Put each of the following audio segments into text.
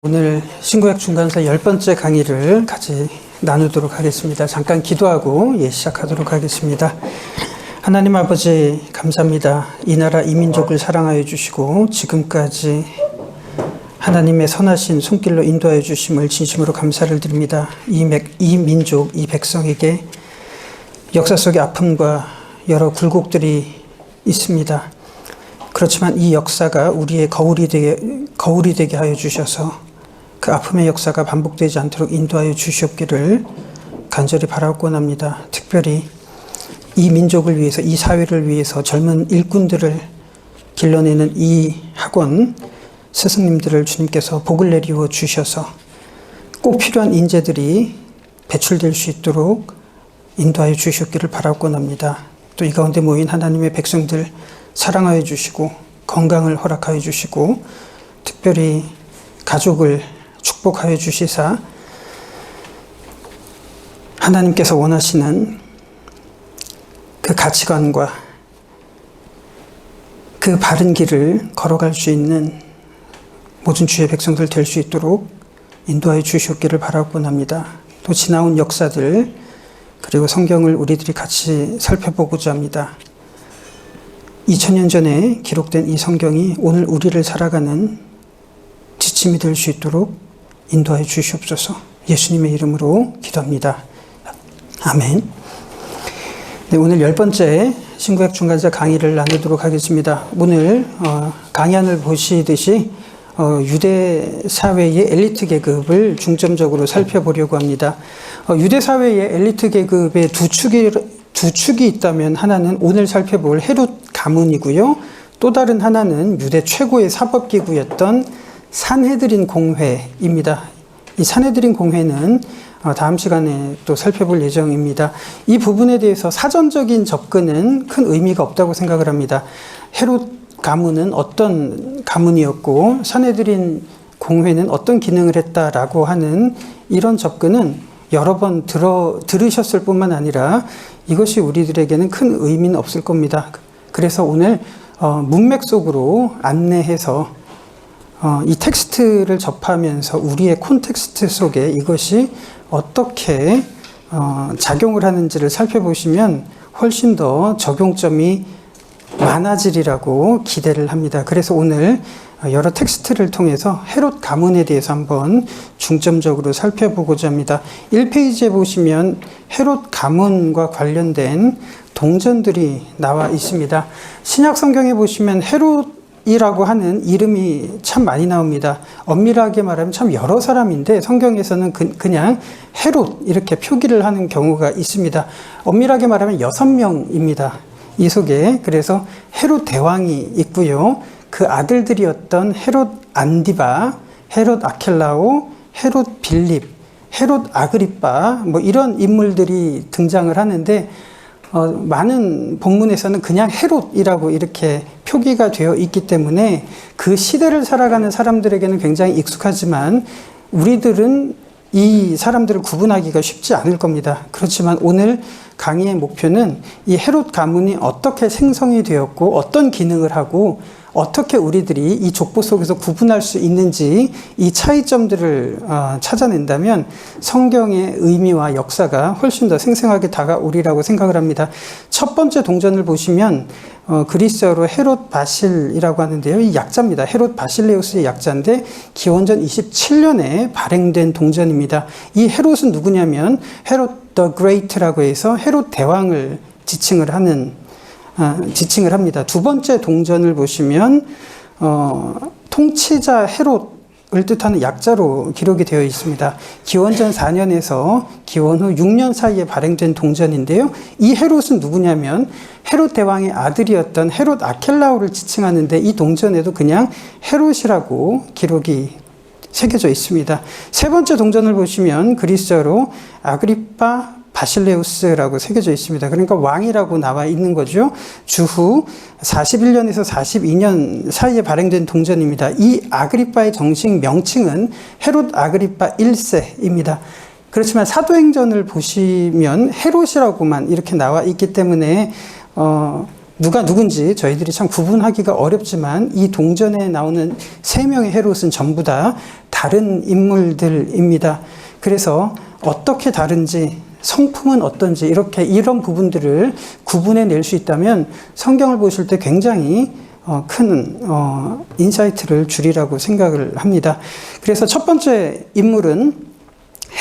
오늘 신구약 중간사 10번째 강의를 같이 나누도록 하겠습니다. 잠깐 기도하고 시작하도록 하겠습니다. 하나님 아버지 감사합니다. 이 나라 이 민족을 사랑하여 주시고 지금까지 하나님의 선하신 손길로 인도하여 주심을 진심으로 감사를 드립니다. 이 민족, 이 백성에게 역사 속의 아픔과 여러 굴곡들이 있습니다. 그렇지만 이 역사가 우리의 거울이 되게 하여 주셔서 그 아픔의 역사가 반복되지 않도록 인도하여 주시옵기를 간절히 바라곤 합니다. 특별히 이 민족을 위해서, 이 사회를 위해서 젊은 일꾼들을 길러내는 이 학원 스승님들을 주님께서 복을 내리워 주셔서 꼭 필요한 인재들이 배출될 수 있도록 인도하여 주시옵기를 바라곤 합니다. 또 이 가운데 모인 하나님의 백성들 사랑하여 주시고 건강을 허락하여 주시고 특별히 가족을 축복하여 주시사 하나님께서 원하시는 그 가치관과 그 바른 길을 걸어갈 수 있는 모든 주의 백성들 될 수 있도록 인도하여 주시옵기를 바라곤 합니다. 또 지나온 역사들 그리고 성경을 우리들이 같이 살펴보고자 합니다. 2000년 전에 기록된 이 성경이 오늘 우리를 살아가는 지침이 될 수 있도록 인도하여 주시옵소서. 예수님의 이름으로 기도합니다. 아멘. 네, 오늘 10번째 신구약 중간사 강의를 나누도록 하겠습니다. 오늘 강의안을 보시듯이 유대 사회의 엘리트 계급을 중점적으로 살펴보려고 합니다. 유대 사회의 엘리트 계급의 두 축이 있다면 하나는 오늘 살펴볼 헤롯 가문이고요. 또 다른 하나는 유대 최고의 사법기구였던 산헤드린 공회입니다. 이 산헤드린 공회는 다음 시간에 또 살펴볼 예정입니다. 이 부분에 대해서 사전적인 접근은 큰 의미가 없다고 생각을 합니다. 헤롯 가문은 어떤 가문이었고 산헤드린 공회는 어떤 기능을 했다라고 하는 이런 접근은 여러 번 들으셨을 뿐만 아니라 이것이 우리들에게는 큰 의미는 없을 겁니다. 그래서 오늘 문맥 속으로 안내해서 이 텍스트를 접하면서 우리의 콘텍스트 속에 이것이 어떻게 작용을 하는지를 살펴보시면 훨씬 더 적용점이 많아지리라고 기대를 합니다. 그래서 오늘 여러 텍스트를 통해서 헤롯 가문에 대해서 한번 중점적으로 살펴보고자 합니다. 1페이지에 보시면 헤롯 가문과 관련된 동전들이 나와 있습니다. 신약 성경에 보시면 헤롯이라고 하는 이름이 참 많이 나옵니다. 엄밀하게 말하면 참 여러 사람인데 성경에서는 그냥 헤롯 이렇게 표기를 하는 경우가 있습니다. 엄밀하게 말하면 6명입니다. 이 속에 그래서 헤롯 대왕이 있고요. 그 아들들이었던 헤롯 안디바, 헤롯 아켈라오, 헤롯 빌립, 헤롯 아그리빠 뭐 이런 인물들이 등장을 하는데 많은 본문에서는 그냥 헤롯이라고 이렇게 표기가 되어 있기 때문에 그 시대를 살아가는 사람들에게는 굉장히 익숙하지만 우리들은 이 사람들을 구분하기가 쉽지 않을 겁니다. 그렇지만 오늘 강의의 목표는 이 헤롯 가문이 어떻게 생성이 되었고 어떤 기능을 하고 어떻게 우리들이 이 족보 속에서 구분할 수 있는지 이 차이점들을 찾아낸다면 성경의 의미와 역사가 훨씬 더 생생하게 다가오리라고 생각을 합니다. 첫 번째 동전을 보시면 그리스어로 헤롯 바실이라고 하는데요. 이 약자입니다. 헤롯 바실레우스의 약자인데 기원전 27년에 발행된 동전입니다. 이 헤롯은 누구냐면 헤롯 더 그레이트라고 해서 헤롯 대왕을 지칭을 합니다. 두 번째 동전을 보시면 통치자 헤롯을 뜻하는 약자로 기록이 되어 있습니다. 기원전 4년에서 기원 후 6년 사이에 발행된 동전인데요. 이 헤롯은 누구냐면 헤롯 대왕의 아들이었던 헤롯 아켈라오를 지칭하는데 이 동전에도 그냥 헤롯이라고 기록이 새겨져 있습니다. 세 번째 동전을 보시면 그리스어로 아그리파 바실레우스라고 새겨져 있습니다. 그러니까 왕이라고 나와 있는 거죠. 주후 41년에서 42년 사이에 발행된 동전입니다. 이 아그리파의 정식 명칭은 헤롯 아그리파 1세입니다. 그렇지만 사도행전을 보시면 헤롯이라고만 이렇게 나와 있기 때문에 누가 누군지 저희들이 참 구분하기가 어렵지만 이 동전에 나오는 3명의 헤롯은 전부 다 다른 인물들입니다. 그래서 어떻게 다른지, 성품은 어떤지 이런 부분들을 구분해낼 수 있다면 성경을 보실 때 굉장히 큰 인사이트를 주리라고 생각을 합니다. 그래서 첫 번째 인물은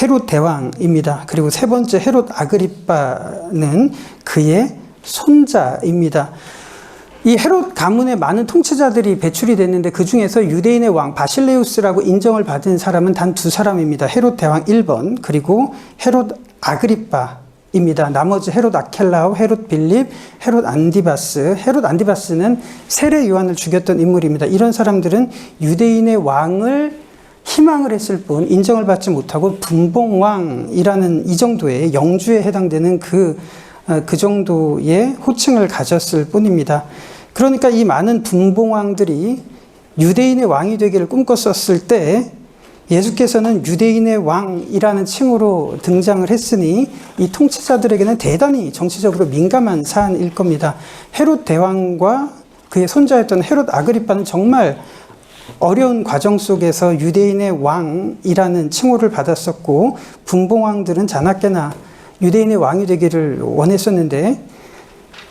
헤롯 대왕입니다. 그리고 세 번째 헤롯 아그리빠는 그의 손자입니다. 이 헤롯 가문에 많은 통치자들이 배출이 됐는데 그 중에서 유대인의 왕 바실레우스라고 인정을 받은 사람은 단 2사람입니다. 헤롯 대왕 1번 그리고 헤롯 아그리빠입니다. 나머지 헤롯 아켈라오, 헤롯 빌립, 헤롯 안디바스. 헤롯 안디바스는 세례 요한을 죽였던 인물입니다. 이런 사람들은 유대인의 왕을 희망을 했을 뿐 인정을 받지 못하고 분봉왕이라는 이 정도의 영주에 해당되는 그 정도의 호칭을 가졌을 뿐입니다. 그러니까 이 많은 분봉왕들이 유대인의 왕이 되기를 꿈꿨었을 때 예수께서는 유대인의 왕이라는 칭호로 등장을 했으니 이 통치자들에게는 대단히 정치적으로 민감한 사안일 겁니다. 헤롯 대왕과 그의 손자였던 헤롯 아그리빠는 정말 어려운 과정 속에서 유대인의 왕이라는 칭호를 받았었고 분봉왕들은 자나깨나 유대인의 왕이 되기를 원했었는데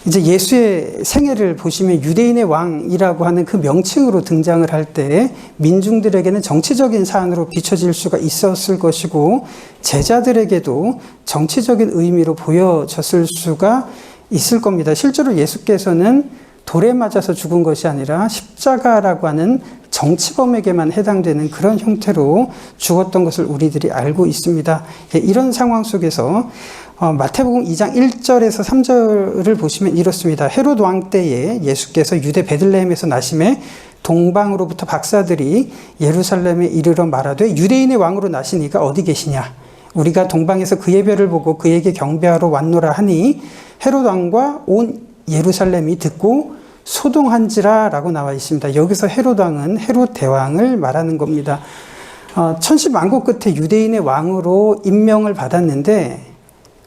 이제 예수의 생애를 보시면 유대인의 왕이라고 하는 그 명칭으로 등장을 할 때 민중들에게는 정치적인 사안으로 비춰질 수가 있었을 것이고 제자들에게도 정치적인 의미로 보여졌을 수가 있을 겁니다. 실제로 예수께서는 돌에 맞아서 죽은 것이 아니라 십자가라고 하는 정치범에게만 해당되는 그런 형태로 죽었던 것을 우리들이 알고 있습니다. 이런 상황 속에서 마태복음 2장 1절에서 3절을 보시면 이렇습니다. 헤롯 왕 때에 예수께서 유대 베들레헴에서 나심에 동방으로부터 박사들이 예루살렘에 이르러 말하되 유대인의 왕으로 나시니가 어디 계시냐? 우리가 동방에서 그의 별을 보고 그에게 경배하러 왔노라 하니 헤롯 왕과 온 예루살렘이 듣고 소동한지라 라고 나와 있습니다. 여기서 헤롯 왕은 헤롯 대왕을 말하는 겁니다. 천시만고 끝에 유대인의 왕으로 임명을 받았는데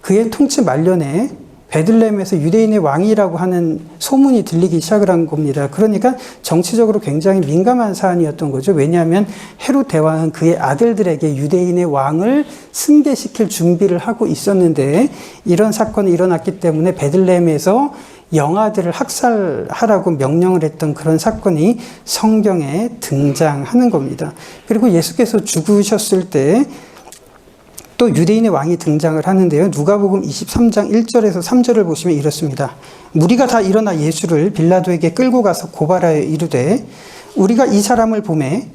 그의 통치 말년에 베들레헴에서 유대인의 왕이라고 하는 소문이 들리기 시작을 한 겁니다. 그러니까 정치적으로 굉장히 민감한 사안이었던 거죠. 왜냐하면 헤롯 대왕은 그의 아들들에게 유대인의 왕을 승계시킬 준비를 하고 있었는데 이런 사건이 일어났기 때문에 베들레헴에서 영아들을 학살하라고 명령을 했던 그런 사건이 성경에 등장하는 겁니다. 그리고 예수께서 죽으셨을 때 또 유대인의 왕이 등장을 하는데요. 누가복음 23장 1절에서 3절을 보시면 이렇습니다. 무리가 다 일어나 예수를 빌라도에게 끌고 가서 고발하여 이르되 우리가 이 사람을 보매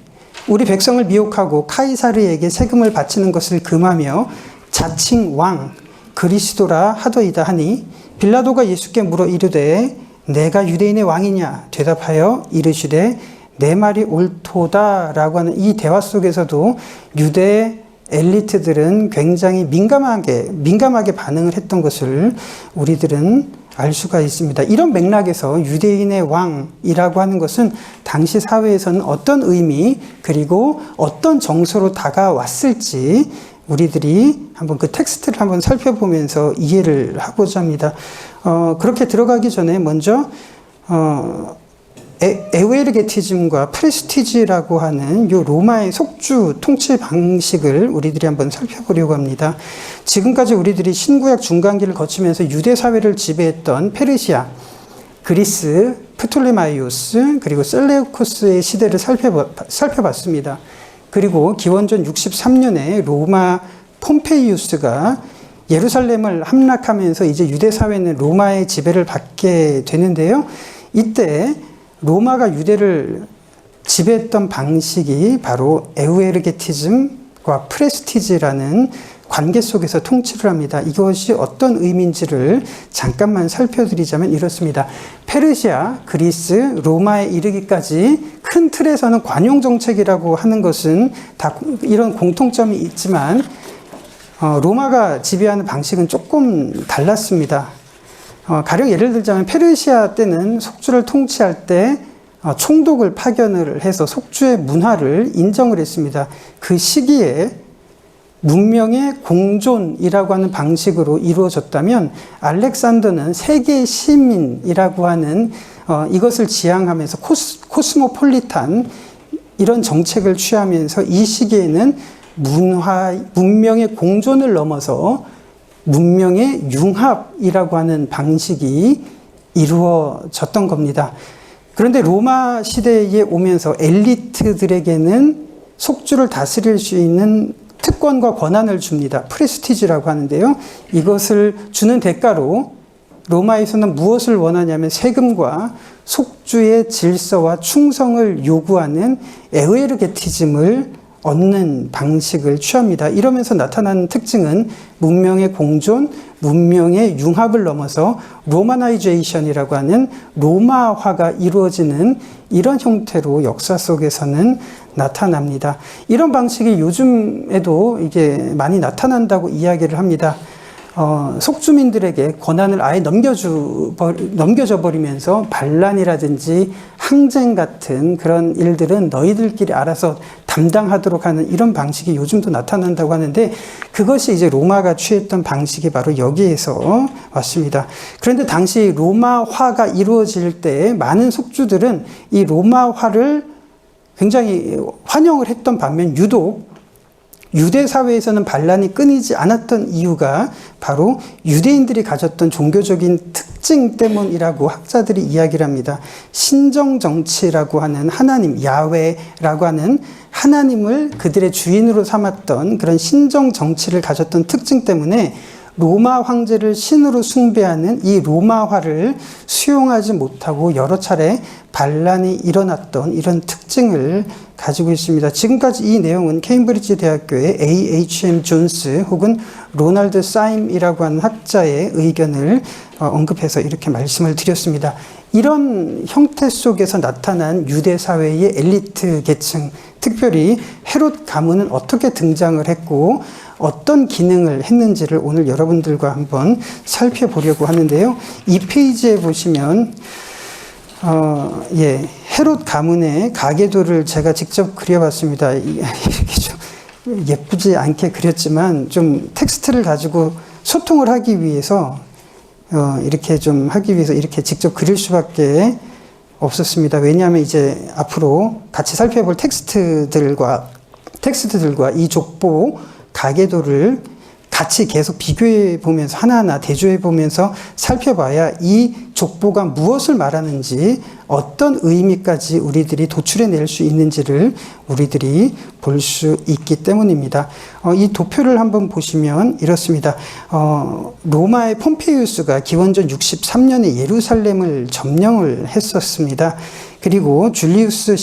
우리 백성을 미혹하고 카이사르에게 세금을 바치는 것을 금하며 자칭 왕 그리스도라 하더이다 하니 빌라도가 예수께 물어 이르되 내가 유대인의 왕이냐 대답하여 이르시되 내 말이 옳도다라고 하는 이 대화 속에서도 유대 엘리트들은 굉장히 민감하게 반응을 했던 것을 우리들은 알 수가 있습니다. 이런 맥락에서 유대인의 왕이라고 하는 것은 당시 사회에서는 어떤 의미 그리고 어떤 정서로 다가왔을지 우리들이 한번 그 텍스트를 한번 살펴보면서 이해를 하고자 합니다. 그렇게 들어가기 전에 먼저 에웨르게티즘과 프레스티지라고 하는 요 로마의 속주 통치 방식을 우리들이 한번 살펴보려고 합니다. 지금까지 우리들이 신구약 중간기를 거치면서 유대 사회를 지배했던 페르시아, 그리스, 프톨레마이오스 그리고 셀레우코스의 시대를 살펴봤습니다. 그리고 기원전 63년에 로마 폼페이우스가 예루살렘을 함락하면서 이제 유대 사회는 로마의 지배를 받게 되는데요. 이때 로마가 유대를 지배했던 방식이 바로 에우에르게티즘과 프레스티지라는 관계 속에서 통치를 합니다. 이것이 어떤 의미인지를 잠깐만 살펴드리자면 이렇습니다. 페르시아, 그리스, 로마에 이르기까지 큰 틀에서는 관용 정책이라고 하는 것은 다 이런 공통점이 있지만 로마가 지배하는 방식은 조금 달랐습니다. 가령 예를 들자면 페르시아 때는 속주를 통치할 때 총독을 파견을 해서 속주의 문화를 인정을 했습니다. 그 시기에 문명의 공존이라고 하는 방식으로 이루어졌다면 알렉산더는 세계 시민이라고 하는 이것을 지향하면서 코스모폴리탄 이런 정책을 취하면서 이 시기에는 문명의 공존을 넘어서 문명의 융합이라고 하는 방식이 이루어졌던 겁니다. 그런데 로마 시대에 오면서 엘리트들에게는 속주를 다스릴 수 있는 특권과 권한을 줍니다. 프레스티지라고 하는데요. 이것을 주는 대가로 로마에서는 무엇을 원하냐면 세금과 속주의 질서와 충성을 요구하는 에우에르게티즘을 얻는 방식을 취합니다. 이러면서 나타나는 특징은 문명의 공존, 문명의 융합을 넘어서 로마나이제이션이라고 하는 로마화가 이루어지는 이런 형태로 역사 속에서는 나타납니다. 이런 방식이 요즘에도 이게 많이 나타난다고 이야기를 합니다. 속주민들에게 권한을 아예 넘겨져 버리면서 반란이라든지 항쟁 같은 그런 일들은 너희들끼리 알아서 담당하도록 하는 이런 방식이 요즘도 나타난다고 하는데 그것이 이제 로마가 취했던 방식이 바로 여기에서 왔습니다. 그런데 당시 로마화가 이루어질 때 많은 속주들은 이 로마화를 굉장히 환영을 했던 반면 유독 유대 사회에서는 반란이 끊이지 않았던 이유가 바로 유대인들이 가졌던 종교적인 특징 때문이라고 학자들이 이야기를 합니다. 신정 정치라고 하는 하나님, 야훼라고 하는 하나님을 그들의 주인으로 삼았던 그런 신정 정치를 가졌던 특징 때문에 로마 황제를 신으로 숭배하는 이 로마화를 수용하지 못하고 여러 차례 반란이 일어났던 이런 특징을 가지고 있습니다. 지금까지 이 내용은 케임브리지 대학교의 A.H.M. 존스 혹은 로널드 사임이라고 하는 학자의 의견을 언급해서 이렇게 말씀을 드렸습니다. 이런 형태 속에서 나타난 유대 사회의 엘리트 계층, 특별히 헤롯 가문은 어떻게 등장을 했고 어떤 기능을 했는지를 오늘 여러분들과 한번 살펴보려고 하는데요. 이 페이지에 보시면 헤롯 가문의 가계도를 제가 직접 그려봤습니다. 이렇게 좀 예쁘지 않게 그렸지만 좀 텍스트를 가지고 소통을 하기 위해서 이렇게 좀 하기 위해서 이렇게 직접 그릴 수밖에 없었습니다. 왜냐하면 이제 앞으로 같이 살펴볼 텍스트들과 이 족보 가계도를 같이 계속 비교해 보면서 하나하나 대조해 보면서 살펴봐야 이 족보가 무엇을 말하는지 어떤 의미까지 우리들이 도출해낼 수 있는지를 우리들이 볼 수 있기 때문입니다. 이 도표를 한번 보시면 이렇습니다. 로마의 폼페이우스가 기원전 63년에 예루살렘을 점령을 했었습니다. 그리고 줄리우스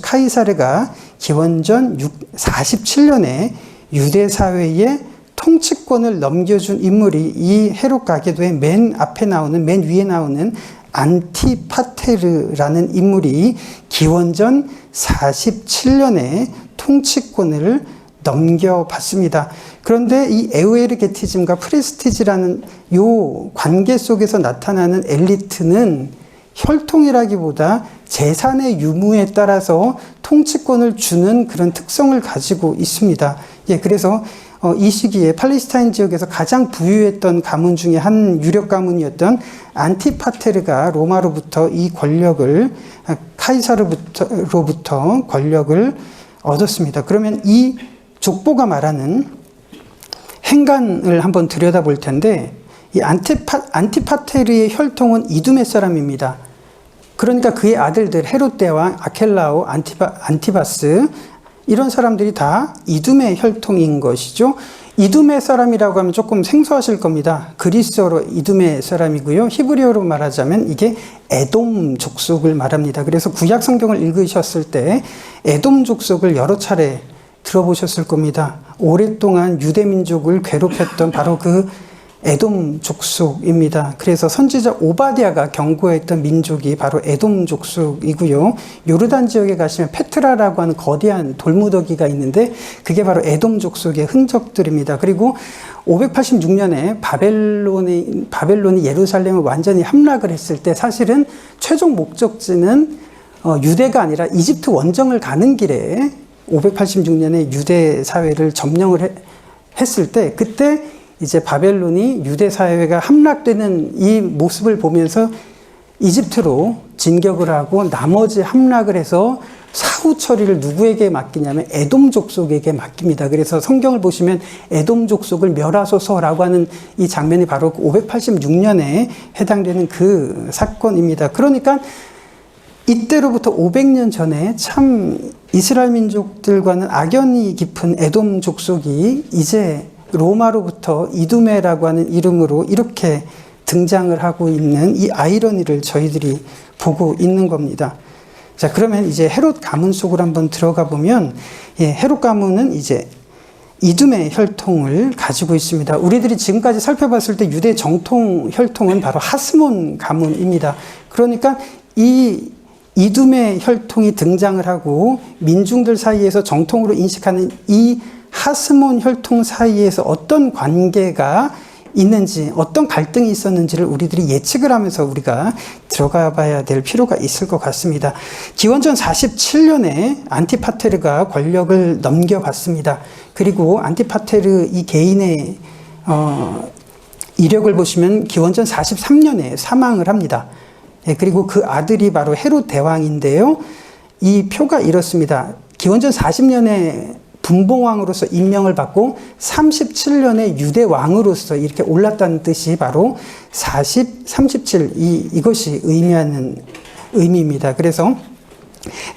카이사르가 기원전 47년에 유대 사회에 통치권을 넘겨준 인물이 이 헤롯 가계도의 맨 위에 나오는 안티파테르라는 인물이 기원전 47년에 통치권을 넘겨받습니다. 그런데 이 에우에르게티즘과 프레스티지라는 요 관계 속에서 나타나는 엘리트는 혈통이라기보다 재산의 유무에 따라서 통치권을 주는 그런 특성을 가지고 있습니다. 그래서 이 시기에 팔레스타인 지역에서 가장 부유했던 가문 중에 한 유력 가문이었던 안티파테르가 로마로부터 이 권력을 카이사르로부터 권력을 얻었습니다. 그러면 이 족보가 말하는 행간을 한번 들여다볼 텐데 이 안티파테르의 혈통은 이두메 사람입니다. 그러니까 그의 아들들 헤롯 대왕, 아켈라오, 안티바스 이런 사람들이 다 이두메 혈통인 것이죠. 이두메 사람이라고 하면 조금 생소하실 겁니다. 그리스어로 이두메 사람이고요. 히브리어로 말하자면 이게 에돔 족속을 말합니다. 그래서 구약 성경을 읽으셨을 때 에돔 족속을 여러 차례 들어보셨을 겁니다. 오랫동안 유대 민족을 괴롭혔던 바로 그 에돔 족속입니다. 그래서 선지자 오바댜가 경고했던 민족이 바로 에돔 족속이고요. 요르단 지역에 가시면 페트라라고 하는 거대한 돌무더기가 있는데 그게 바로 에돔 족속의 흔적들입니다. 그리고 586년에 바벨론이 예루살렘을 완전히 함락을 했을 때 사실은 최종 목적지는 유대가 아니라 이집트 원정을 가는 길에 586년에 유대 사회를 점령을 했을 때, 그때 이제 바벨론이 유대 사회가 함락되는 이 모습을 보면서 이집트로 진격을 하고 나머지 함락을 해서 사후 처리를 누구에게 맡기냐면 에돔 족속에게 맡깁니다. 그래서 성경을 보시면 에돔 족속을 멸하소서라고 하는 이 장면이 바로 586년에 해당되는 그 사건입니다. 그러니까 이때로부터 500년 전에 참 이스라엘 민족들과는 악연이 깊은 에돔 족속이 이제 로마로부터 이두메라고 하는 이름으로 이렇게 등장을 하고 있는 이 아이러니를 저희들이 보고 있는 겁니다. 자, 그러면 이제 헤롯 가문 속으로 한번 들어가 보면, 헤롯 가문은 이제 이두메 혈통을 가지고 있습니다. 우리들이 지금까지 살펴봤을 때 유대 정통 혈통은 바로 하스몬 가문입니다. 그러니까 이 이두메 혈통이 등장을 하고 민중들 사이에서 정통으로 인식하는 이 하스몬 혈통 사이에서 어떤 관계가 있는지, 어떤 갈등이 있었는지를 우리들이 예측을 하면서 우리가 들어가 봐야 될 필요가 있을 것 같습니다. 기원전 47년에 안티파테르가 권력을 넘겨받습니다. 그리고 안티파테르 이 개인의 이력을 보시면 기원전 43년에 사망을 합니다. 그리고 그 아들이 바로 헤롯 대왕인데요. 이 표가 이렇습니다. 기원전 40년에 분봉왕으로서 임명을 받고 37년에 유대 왕으로서 이렇게 올랐다는 뜻이 바로 40, 37 이것이 의미하는 의미입니다. 그래서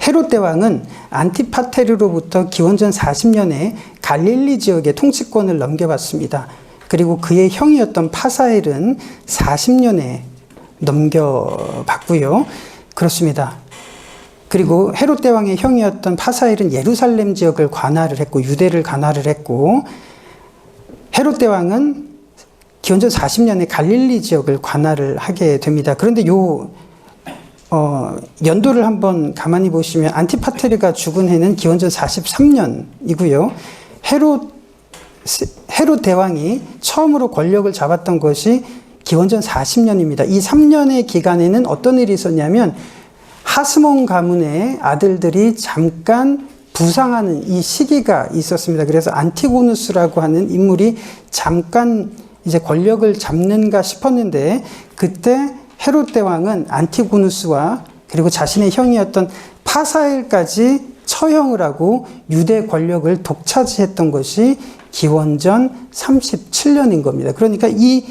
헤롯 대왕은 안티파테르로부터 기원전 40년에 갈릴리 지역의 통치권을 넘겨받습니다. 그리고 그의 형이었던 파사엘은 40년에 넘겨받고요. 그렇습니다. 그리고 헤롯 대왕의 형이었던 파사엘은 예루살렘 지역을 관할을 했고 유대를 관할을 했고, 헤롯 대왕은 기원전 40년에 갈릴리 지역을 관할을 하게 됩니다. 그런데 연도를 한번 가만히 보시면 안티파테르가 죽은 해는 기원전 43년이고요. 헤롯 대왕이 처음으로 권력을 잡았던 것이 기원전 40년입니다. 이 3년의 기간에는 어떤 일이 있었냐면 하스몬 가문의 아들들이 잠깐 부상하는 이 시기가 있었습니다. 그래서 안티고누스라고 하는 인물이 잠깐 이제 권력을 잡는가 싶었는데, 그때 헤롯 대왕은 안티고누스와 그리고 자신의 형이었던 파사엘까지 처형을 하고 유대 권력을 독차지했던 것이 기원전 37년인 겁니다. 그러니까 이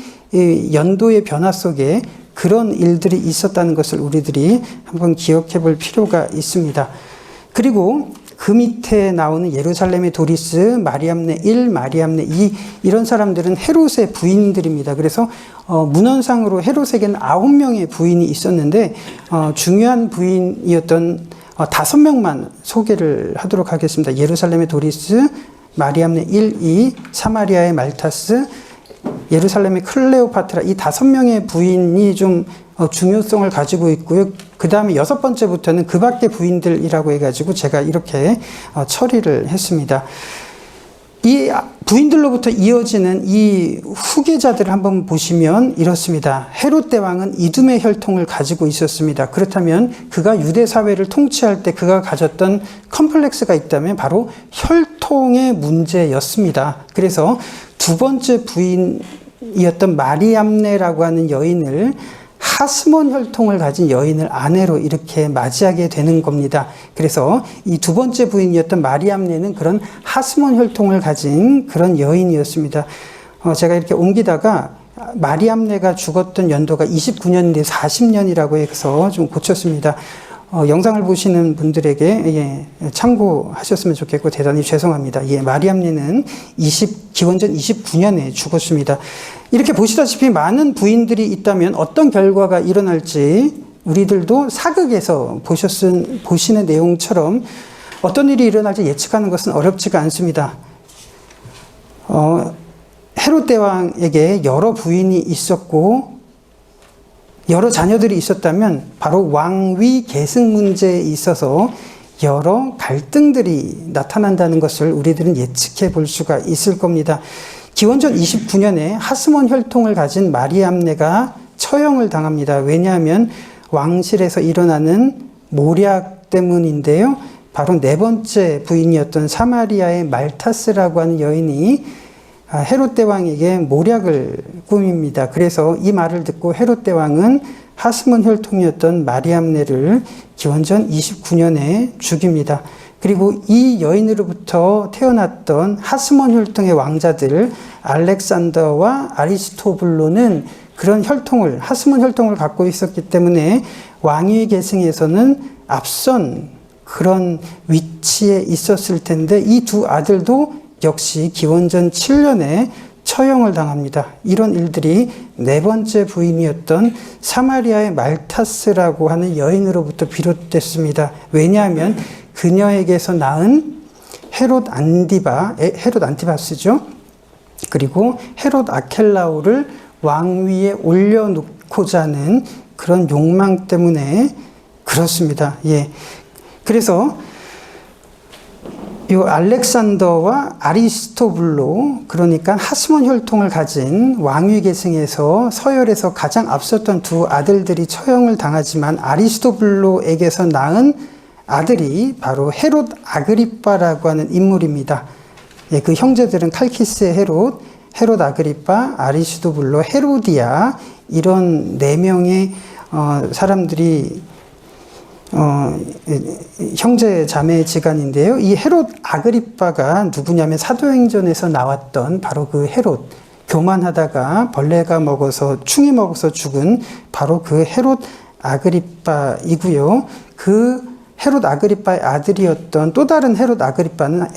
연도의 변화 속에 그런 일들이 있었다는 것을 우리들이 한번 기억해 볼 필요가 있습니다. 그리고 그 밑에 나오는 예루살렘의 도리스, 마리암네 1, 마리암네 2 이런 사람들은 헤롯의 부인들입니다. 그래서 문헌상으로 헤롯에게는 9명의 부인이 있었는데 중요한 부인이었던 5명만 소개를 하도록 하겠습니다. 예루살렘의 도리스, 마리암네 1, 2, 사마리아의 말타스, 예루살렘의 클레오파트라, 이 5명의 부인이 좀 중요성을 가지고 있고요. 그 다음에 6번째부터는 그 밖의 부인들이라고 해가지고 제가 이렇게 처리를 했습니다. 이 부인들로부터 이어지는 이 후계자들을 한번 보시면 이렇습니다. 헤롯 대왕은 이두메 혈통을 가지고 있었습니다. 그렇다면 그가 유대 사회를 통치할 때 그가 가졌던 컴플렉스가 있다면 바로 혈통의 문제였습니다. 그래서 두 번째 부인이었던 마리암네라고 하는 여인을 하스몬 혈통을 가진 여인을 아내로 이렇게 맞이하게 되는 겁니다. 그래서 이 두 번째 부인이었던 마리암네는 그런 하스몬 혈통을 가진 그런 여인이었습니다. 제가 이렇게 옮기다가 마리암네가 죽었던 연도가 29년인데 40년이라고 해서 좀 고쳤습니다. 영상을 보시는 분들에게 참고하셨으면 좋겠고 대단히 죄송합니다. 마리암네는 기원전 29년에 죽었습니다. 이렇게 보시다시피 많은 부인들이 있다면 어떤 결과가 일어날지 우리들도 사극에서 보시는 내용처럼 어떤 일이 일어날지 예측하는 것은 어렵지가 않습니다. 헤롯 대왕에게 여러 부인이 있었고 여러 자녀들이 있었다면 바로 왕위 계승 문제에 있어서 여러 갈등들이 나타난다는 것을 우리들은 예측해 볼 수가 있을 겁니다. 기원전 29년에 하스몬 혈통을 가진 마리암네가 처형을 당합니다. 왜냐하면 왕실에서 일어나는 모략 때문인데요. 바로 네 번째 부인이었던 사마리아의 말타스라고 하는 여인이 헤롯 대왕에게 모략을 꾸밉니다. 그래서 이 말을 듣고 헤롯 대왕은 하스몬 혈통이었던 마리암네를 기원전 29년에 죽입니다. 그리고 이 여인으로부터 태어났던 하스몬 혈통의 왕자들 알렉산더와 아리스토블로는 그런 혈통을, 하스몬 혈통을 갖고 있었기 때문에 왕위 계승에서는 앞선 그런 위치에 있었을 텐데 이 두 아들도 역시 기원전 7년에 처형을 당합니다. 이런 일들이 네 번째 부인이었던 사마리아의 말타스라고 하는 여인으로부터 비롯됐습니다. 왜냐하면 그녀에게서 낳은 헤롯 안티바스죠. 그리고 헤롯 아켈라오를 왕위에 올려놓고자 하는 그런 욕망 때문에 그렇습니다. 예. 그래서 이 알렉산더와 아리스토블로, 그러니까 하스몬 혈통을 가진 왕위 계승에서 서열에서 가장 앞섰던 두 아들들이 처형을 당하지만 아리스토블로에게서 낳은 아들이 바로 헤롯 아그리빠라고 하는 인물입니다. 예, 그 형제들은 칼키스의 헤롯 아그리빠, 아리스토블로, 헤로디아, 이런 네 명의 사람들이 형제 자매 지간인데요. 이 헤롯 아그리빠가 누구냐면 사도행전에서 나왔던 바로 그 헤롯, 교만하다가 벌레가 먹어서, 충이 먹어서 죽은 바로 그 헤롯 아그리빠이고요. 그 헤롯 아그리빠의 아들이었던 또 다른 헤롯 아그리빠는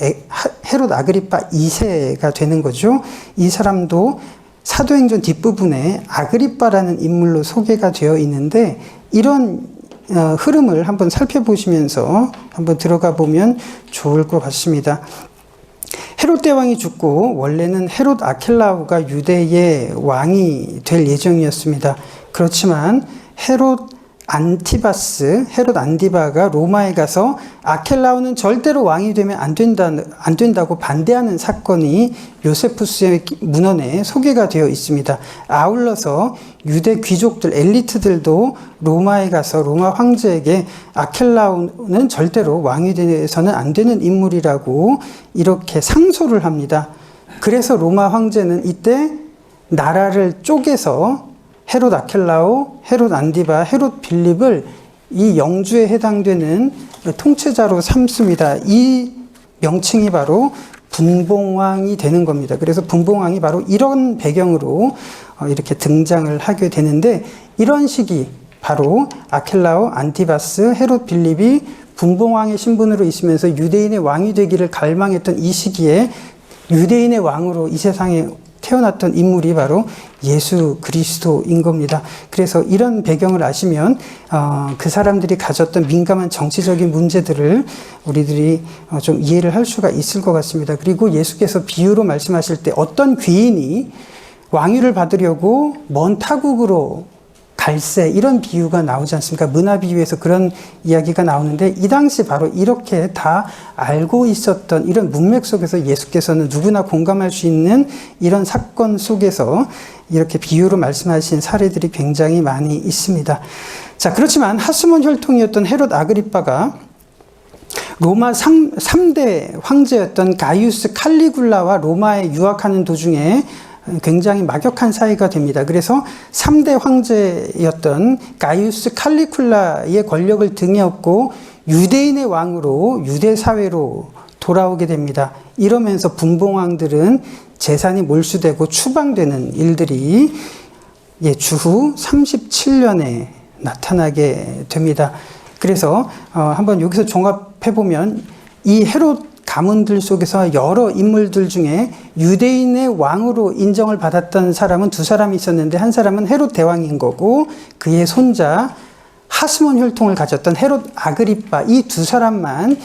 헤롯 아그리빠 2세가 되는 거죠. 이 사람도 사도행전 뒷부분에 아그리빠라는 인물로 소개가 되어 있는데, 이런 흐름을 한번 살펴보시면서 한번 들어가 보면 좋을 것 같습니다. 헤롯 대왕이 죽고 원래는 헤롯 아켈라오가 유대의 왕이 될 예정이었습니다. 그렇지만 헤롯 안티바가 로마에 가서 아켈라오는 절대로 왕이 되면 안 된다고 반대하는 사건이 요세푸스의 문헌에 소개가 되어 있습니다. 아울러서 유대 귀족들, 엘리트들도 로마에 가서 로마 황제에게 아켈라오는 절대로 왕이 되어서는 안 되는 인물이라고 이렇게 상소를 합니다. 그래서 로마 황제는 이때 나라를 쪼개서 헤롯 아켈라오, 헤롯 안티바, 헤롯 빌립을 이 영주에 해당되는 통치자로 삼습니다. 이 명칭이 바로 분봉왕이 되는 겁니다. 그래서 분봉왕이 바로 이런 배경으로 이렇게 등장을 하게 되는데, 이런 시기 바로 아켈라오, 안티바스, 헤롯 빌립이 분봉왕의 신분으로 있으면서 유대인의 왕이 되기를 갈망했던 이 시기에 유대인의 왕으로 이 세상에 태어났던 인물이 바로 예수 그리스도인 겁니다. 그래서 이런 배경을 아시면 그 사람들이 가졌던 민감한 정치적인 문제들을 우리들이 좀 이해를 할 수가 있을 것 같습니다. 그리고 예수께서 비유로 말씀하실 때 어떤 귀인이 왕위를 받으려고 먼 타국으로 갈새, 이런 비유가 나오지 않습니까? 문화 비유에서 그런 이야기가 나오는데, 이 당시 바로 이렇게 다 알고 있었던 이런 문맥 속에서 예수께서는 누구나 공감할 수 있는 이런 사건 속에서 이렇게 비유로 말씀하신 사례들이 굉장히 많이 있습니다. 자, 그렇지만 하스몬 혈통이었던 헤롯 아그리빠가 로마 3대 황제였던 가이우스 칼리굴라와 로마에 유학하는 도중에 굉장히 막역한 사이가 됩니다. 그래서 3대 황제였던 가이우스 칼리굴라의 권력을 등에 업고 유대인의 왕으로 유대 사회로 돌아오게 됩니다. 이러면서 분봉왕들은 재산이 몰수되고 추방되는 일들이 주후 37년에 나타나게 됩니다. 그래서 한번 여기서 종합해보면 이 헤롯 가문들 속에서 여러 인물들 중에 유대인의 왕으로 인정을 받았던 사람은 두 사람이 있었는데, 한 사람은 헤롯 대왕인 거고 그의 손자 하스몬 혈통을 가졌던 헤롯 아그리빠, 이 두 사람만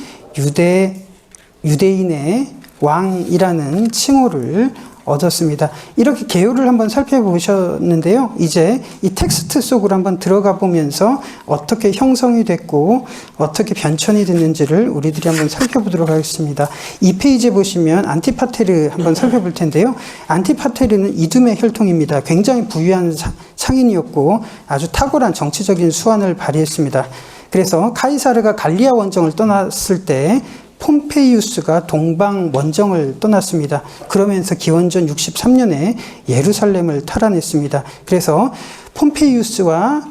유대인의 왕이라는 칭호를 얻었습니다. 이렇게 개요를 한번 살펴보셨는데요. 이제 이 텍스트 속으로 한번 들어가 보면서 어떻게 형성이 됐고 어떻게 변천이 됐는지를 우리들이 한번 살펴보도록 하겠습니다. 이 페이지에 보시면 안티파테르 한번 살펴볼 텐데요. 안티파테르는 이두메 혈통입니다. 굉장히 부유한 상인이었고 아주 탁월한 정치적인 수완을 발휘했습니다. 그래서 카이사르가 갈리아 원정을 떠났을 때 폼페이우스가 동방 원정을 떠났습니다. 그러면서 기원전 63년에 예루살렘을 탈환했습니다. 그래서 폼페이우스와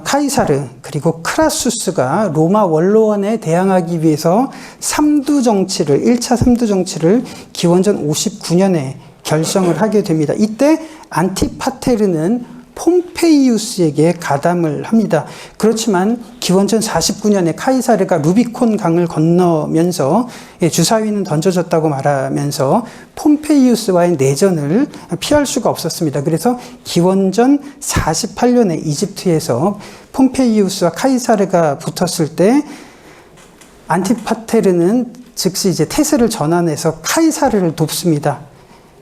카이사르 그리고 크라수스가 로마 원로원에 대항하기 위해서 1차 삼두 정치를 기원전 59년에 결성을 하게 됩니다. 이때 안티파테르는 폼페이우스에게 가담을 합니다. 그렇지만 기원전 49년에 카이사르가 루비콘 강을 건너면서 주사위는 던져졌다고 말하면서 폼페이우스와의 내전을 피할 수가 없었습니다. 그래서 기원전 48년에 이집트에서 폼페이우스와 카이사르가 붙었을 때 안티파테르는 즉시 이제 태세를 전환해서 카이사르를 돕습니다.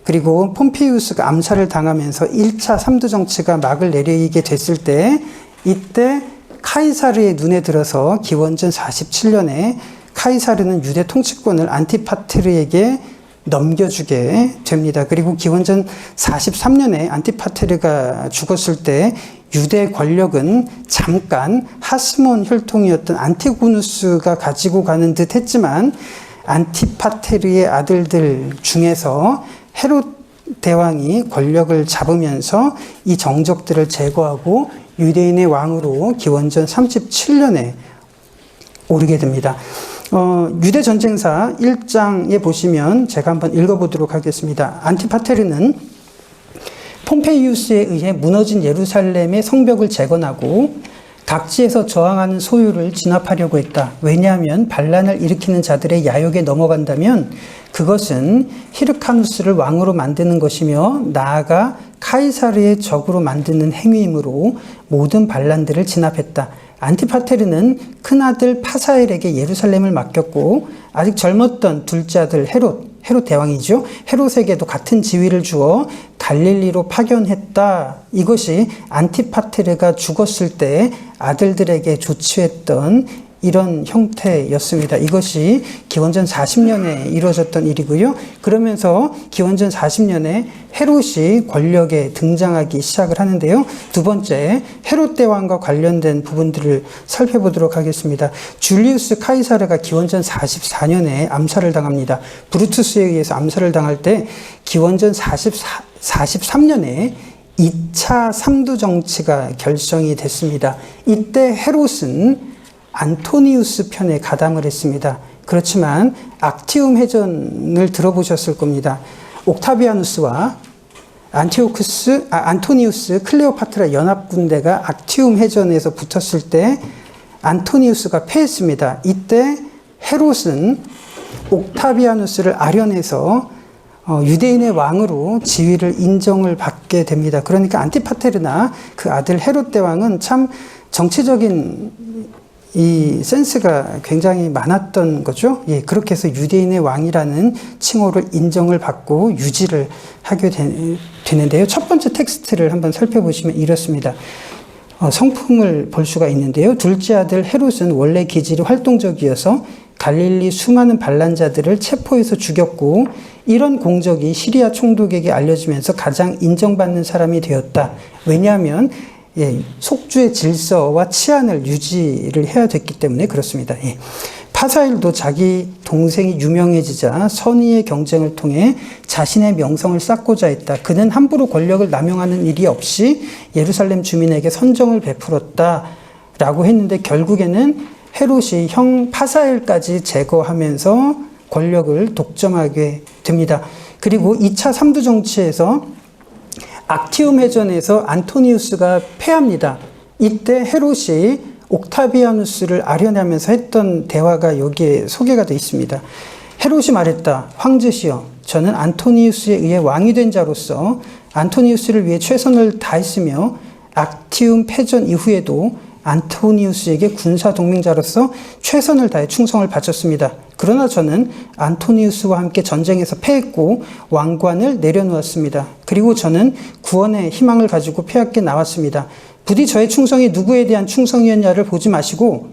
그리고 폼페이우스가 암살을 당하면서 1차 삼두 정치가 막을 내리게 됐을 때 이때 카이사르의 눈에 들어서 기원전 47년에 카이사르는 유대 통치권을 안티파테르에게 넘겨주게 됩니다. 그리고 기원전 43년에 안티파테르가 죽었을 때 유대 권력은 잠깐 하스몬 혈통이었던 안티고누스가 가지고 가는 듯 했지만 안티파테르의 아들들 중에서 헤롯 대왕이 권력을 잡으면서 이 정적들을 제거하고 유대인의 왕으로 기원전 37년에 오르게 됩니다. 유대전쟁사 1장에 보시면 제가 한번 읽어보도록 하겠습니다. 안티파테르는 폼페이우스에 의해 무너진 예루살렘의 성벽을 재건하고 각지에서 저항하는 소유를 진압하려고 했다. 왜냐하면 반란을 일으키는 자들의 야욕에 넘어간다면 그것은 히르카누스를 왕으로 만드는 것이며 나아가 카이사르의 적으로 만드는 행위이므로 모든 반란들을 진압했다. 안티파테르는 큰아들 파사엘에게 예루살렘을 맡겼고 아직 젊었던 둘째 아들 헤롯 대왕이죠. 헤롯에게도 같은 지위를 주어 갈릴리로 파견했다. 이것이 안티파테르가 죽었을 때 아들들에게 조치했던 이런 형태였습니다. 이것이 기원전 40년에 이루어졌던 일이고요. 그러면서 기원전 40년에 헤롯이 권력에 등장하기 시작을 하는데요. 두 번째, 헤롯 대왕과 관련된 부분들을 살펴보도록 하겠습니다. 줄리우스 카이사르가 기원전 44년에 암살을 당합니다. 브루투스에 의해서 암살을 당할 때 기원전 43년에 2차 삼두 정치가 결성이 됐습니다. 이때 헤롯은 안토니우스 편에 가담을 했습니다. 그렇지만 악티움 해전을 들어보셨을 겁니다. 옥타비아누스와 안토니우스, 클레오파트라 연합군대가 악티움 해전에서 붙었을 때 안토니우스가 패했습니다. 이때 헤롯은 옥타비아누스를 아련해서 유대인의 왕으로 지위를 인정을 받게 됩니다. 그러니까 안티파테르나 그 아들 헤롯 대왕은 참 정치적인 이 센스가 굉장히 많았던 거죠. 예, 그렇게 해서 유대인의 왕이라는 칭호를 인정을 받고 유지를 하게 되는데요. 첫 번째 텍스트를 한번 살펴보시면 이렇습니다. 성품을 볼 수가 있는데요. 둘째 아들 헤롯은 원래 기질이 활동적이어서 갈릴리 수많은 반란자들을 체포해서 죽였고 이런 공적이 시리아 총독에게 알려지면서 가장 인정받는 사람이 되었다. 왜냐하면 속주의 질서와 치안을 유지를 해야 됐기 때문에 그렇습니다. 파사일도 자기 동생이 유명해지자 선의의 경쟁을 통해 자신의 명성을 쌓고자 했다. 그는 함부로 권력을 남용하는 일이 없이 예루살렘 주민에게 선정을 베풀었다라고 했는데 결국에는 헤롯이 형 파사일까지 제거하면서 권력을 독점하게 됩니다. 그리고 2차 삼두 정치에서 악티움 해전에서 안토니우스가 패합니다. 이때 헤롯이 옥타비아누스를 아련하면서 했던 대화가 여기에 소개가 되어 있습니다. 헤롯이 말했다. 황제시여, 저는 안토니우스에 의해 왕이 된 자로서 안토니우스를 위해 최선을 다했으며 악티움 패전 이후에도 안토니우스에게 군사 동맹자로서 최선을 다해 충성을 바쳤습니다. 그러나 저는 안토니우스와 함께 전쟁에서 패했고 왕관을 내려놓았습니다. 그리고 저는 구원의 희망을 가지고 폐하께 나왔습니다. 부디 저의 충성이 누구에 대한 충성이었냐를 보지 마시고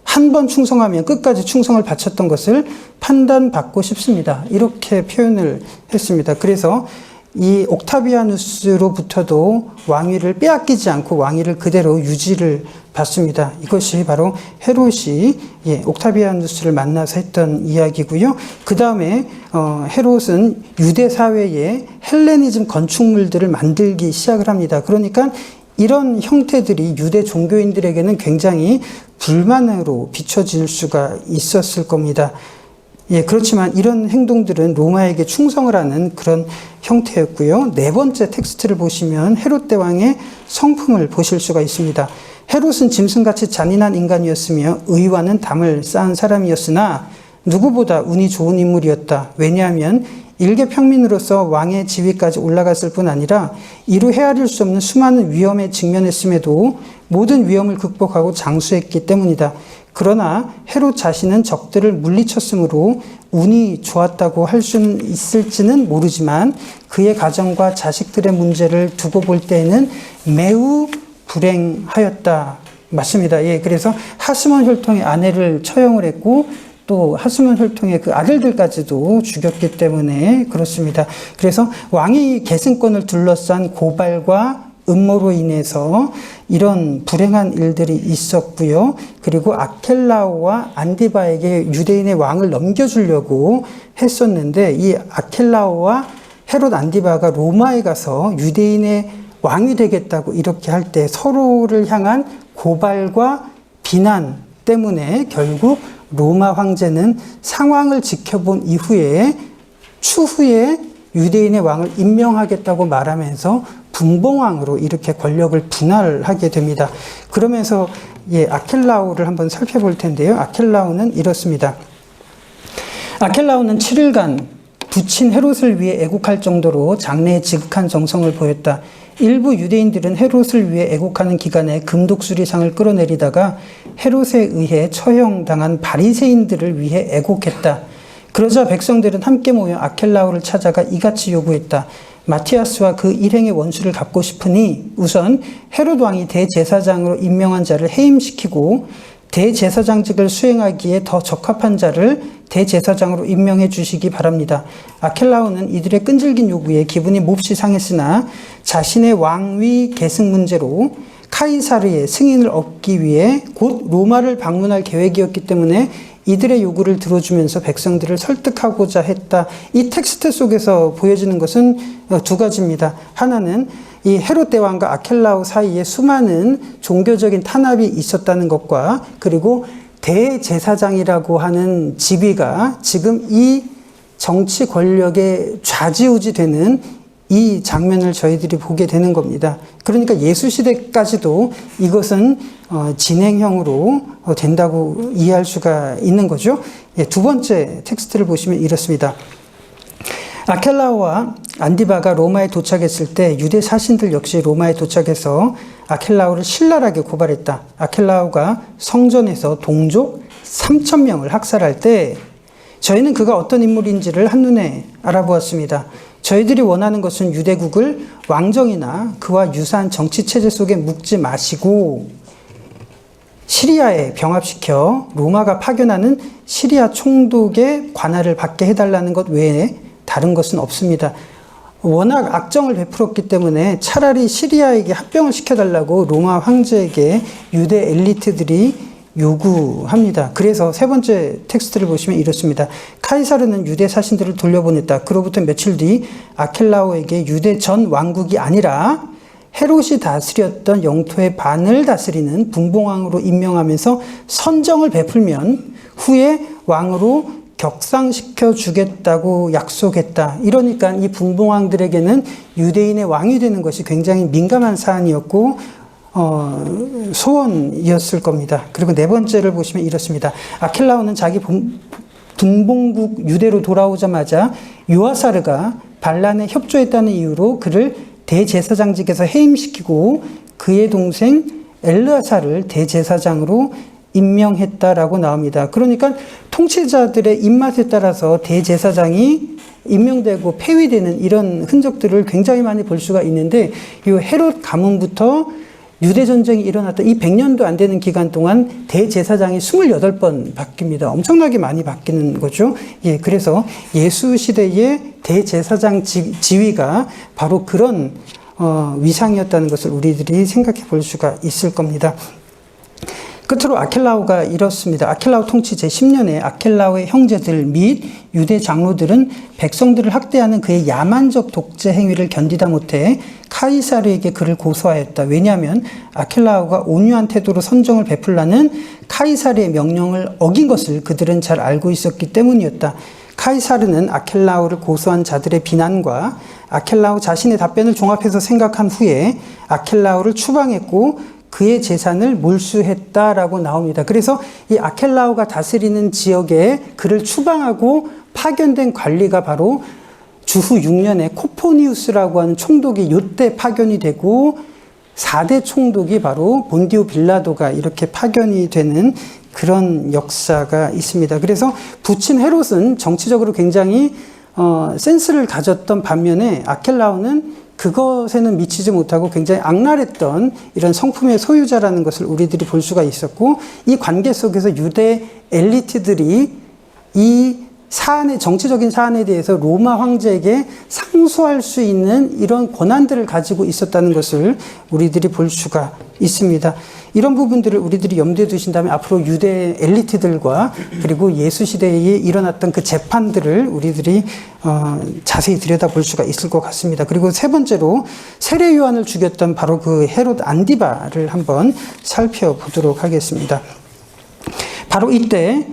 한 번 충성하면 끝까지 충성을 바쳤던 것을 판단받고 싶습니다. 이렇게 표현을 했습니다. 그래서 이 옥타비아누스로부터도 왕위를 빼앗기지 않고 왕위를 그대로 유지를 받습니다. 이것이 바로 헤롯이 옥타비아누스를 만나서 했던 이야기고요. 그 다음에 헤롯은 유대 사회에 헬레니즘 건축물들을 만들기 시작을 합니다. 그러니까 이런 형태들이 유대 종교인들에게는 굉장히 불만으로 비춰질 수가 있었을 겁니다. 그렇지만 이런 행동들은 로마에게 충성을 하는 그런 형태였고요. 네 번째 텍스트를 보시면 헤롯 대왕의 성품을 보실 수가 있습니다. 헤롯은 짐승같이 잔인한 인간이었으며 의와는 담을 쌓은 사람이었으나 누구보다 운이 좋은 인물이었다. 왜냐하면 일개 평민으로서 왕의 지위까지 올라갔을 뿐 아니라 이루 헤아릴 수 없는 수많은 위험에 직면했음에도 모든 위험을 극복하고 장수했기 때문이다. 그러나 헤롯 자신은 적들을 물리쳤으므로 운이 좋았다고 할 수는 있을지는 모르지만 그의 가정과 자식들의 문제를 두고 볼 때에는 매우 불행하였다. 맞습니다. 그래서 하스몬 혈통의 아내를 처형을 했고 또 하스몬 혈통의 그 아들들까지도 죽였기 때문에 그렇습니다. 그래서 왕의 계승권을 둘러싼 고발과 음모로 인해서 이런 불행한 일들이 있었고요. 그리고 아켈라오와 안디바에게 유대인의 왕을 넘겨주려고 했었는데 이 아켈라오와 헤롯 안디바가 로마에 가서 유대인의 왕이 되겠다고 이렇게 할 때 서로를 향한 고발과 비난 때문에 결국 로마 황제는 상황을 지켜본 이후에 추후에 유대인의 왕을 임명하겠다고 말하면서 분봉왕으로 이렇게 권력을 분할하게 됩니다. 그러면서 아켈라오를 한번 살펴볼 텐데요. 아켈라오는 이렇습니다. 아켈라오는 7일간 부친 헤롯을 위해 애국할 정도로 장래에 지극한 정성을 보였다. 일부 유대인들은 헤롯을 위해 애국하는 기간에 금독수리상을 끌어내리다가 헤롯에 의해 처형당한 바리새인들을 위해 애국했다. 그러자 백성들은 함께 모여 아켈라오를 찾아가 이같이 요구했다. 마티아스와 그 일행의 원수를 갚고 싶으니 우선 헤롯 왕이 대제사장으로 임명한 자를 해임시키고 대제사장직을 수행하기에 더 적합한 자를 대제사장으로 임명해 주시기 바랍니다. 아켈라오는 이들의 끈질긴 요구에 기분이 몹시 상했으나 자신의 왕위 계승 문제로 카이사르의 승인을 얻기 위해 곧 로마를 방문할 계획이었기 때문에 이들의 요구를 들어주면서 백성들을 설득하고자 했다. 이 텍스트 속에서 보여지는 것은 두 가지입니다. 하나는 이 헤롯 대왕과 아켈라오 사이에 수많은 종교적인 탄압이 있었다는 것과 그리고 대제사장이라고 하는 지위가 지금 이 정치 권력에 좌지우지되는 이 장면을 저희들이 보게 되는 겁니다. 그러니까 예수 시대까지도 이것은 진행형으로 된다고 이해할 수가 있는 거죠. 두 번째 텍스트를 보시면 이렇습니다. 아켈라오와 안디바가 로마에 도착했을 때 유대 사신들 역시 로마에 도착해서 아켈라오를 신랄하게 고발했다. 아켈라오가 성전에서 동족 3,000명을 학살할 때 저희는 그가 어떤 인물인지를 한눈에 알아보았습니다. 저희들이 원하는 것은 유대국을 왕정이나 그와 유사한 정치체제 속에 묶지 마시고 시리아에 병합시켜 로마가 파견하는 시리아 총독의 관할을 받게 해달라는 것 외에 다른 것은 없습니다. 워낙 악정을 베풀었기 때문에 차라리 시리아에게 합병을 시켜달라고 로마 황제에게 유대 엘리트들이 요구합니다. 그래서 세 번째 텍스트를 보시면 이렇습니다. 카이사르는 유대 사신들을 돌려보냈다. 그로부터 며칠 뒤 아켈라오에게 유대 전 왕국이 아니라 헤롯이 다스렸던 영토의 반을 다스리는 분봉왕으로 임명하면서 선정을 베풀면 후에 왕으로 격상시켜 주겠다고 약속했다. 이러니까 이 분봉왕들에게는 유대인의 왕이 되는 것이 굉장히 민감한 사안이었고 소원이었을 겁니다. 그리고 네 번째를 보시면 이렇습니다. 아켈라오는 자기 분봉국 유대로 돌아오자마자 요아사르가 반란에 협조했다는 이유로 그를 대제사장직에서 해임시키고 그의 동생 엘르아사를 대제사장으로 임명했다라고 나옵니다. 그러니까 통치자들의 입맛에 따라서 대제사장이 임명되고 폐위되는 이런 흔적들을 굉장히 많이 볼 수가 있는데 이 헤롯 가문부터 유대전쟁이 일어났다. 이 100년도 안 되는 기간 동안 대제사장이 28번 바뀝니다. 엄청나게 많이 바뀌는 거죠. 그래서 예수 시대의 대제사장 지위가 바로 그런 위상이었다는 것을 우리들이 생각해 볼 수가 있을 겁니다. 끝으로 아켈라오가 이렇습니다. 아켈라오 통치 제10년에 아켈라오의 형제들 및 유대 장로들은 백성들을 학대하는 그의 야만적 독재 행위를 견디다 못해 카이사르에게 그를 고소하였다. 왜냐하면 아켈라오가 온유한 태도로 선정을 베풀라는 카이사르의 명령을 어긴 것을 그들은 잘 알고 있었기 때문이었다. 카이사르는 아켈라오를 고소한 자들의 비난과 아켈라오 자신의 답변을 종합해서 생각한 후에 아켈라오를 추방했고 그의 재산을 몰수했다라고 나옵니다. 그래서 이 아켈라오가 다스리는 지역에 그를 추방하고 파견된 관리가 바로 주후 6년에 코포니우스라고 하는 총독이 요때 파견이 되고 4대 총독이 바로 본디오 빌라도가 이렇게 파견이 되는 그런 역사가 있습니다. 그래서 부친 헤롯은 정치적으로 굉장히 센스를 가졌던 반면에 아켈라오는 그것에는 미치지 못하고 굉장히 악랄했던 이런 성품의 소유자라는 것을 우리들이 볼 수가 있었고, 이 관계 속에서 유대 엘리트들이 이 사안의 정치적인 사안에 대해서 로마 황제에게 상소할 수 있는 이런 권한들을 가지고 있었다는 것을 우리들이 볼 수가 있습니다. 이런 부분들을 우리들이 염두에 두신다면 앞으로 유대 엘리트들과 그리고 예수 시대에 일어났던 그 재판들을 우리들이 자세히 들여다볼 수가 있을 것 같습니다. 그리고 세 번째로 세례 요한을 죽였던 바로 그 헤롯 안디바를 한번 살펴보도록 하겠습니다. 바로 이때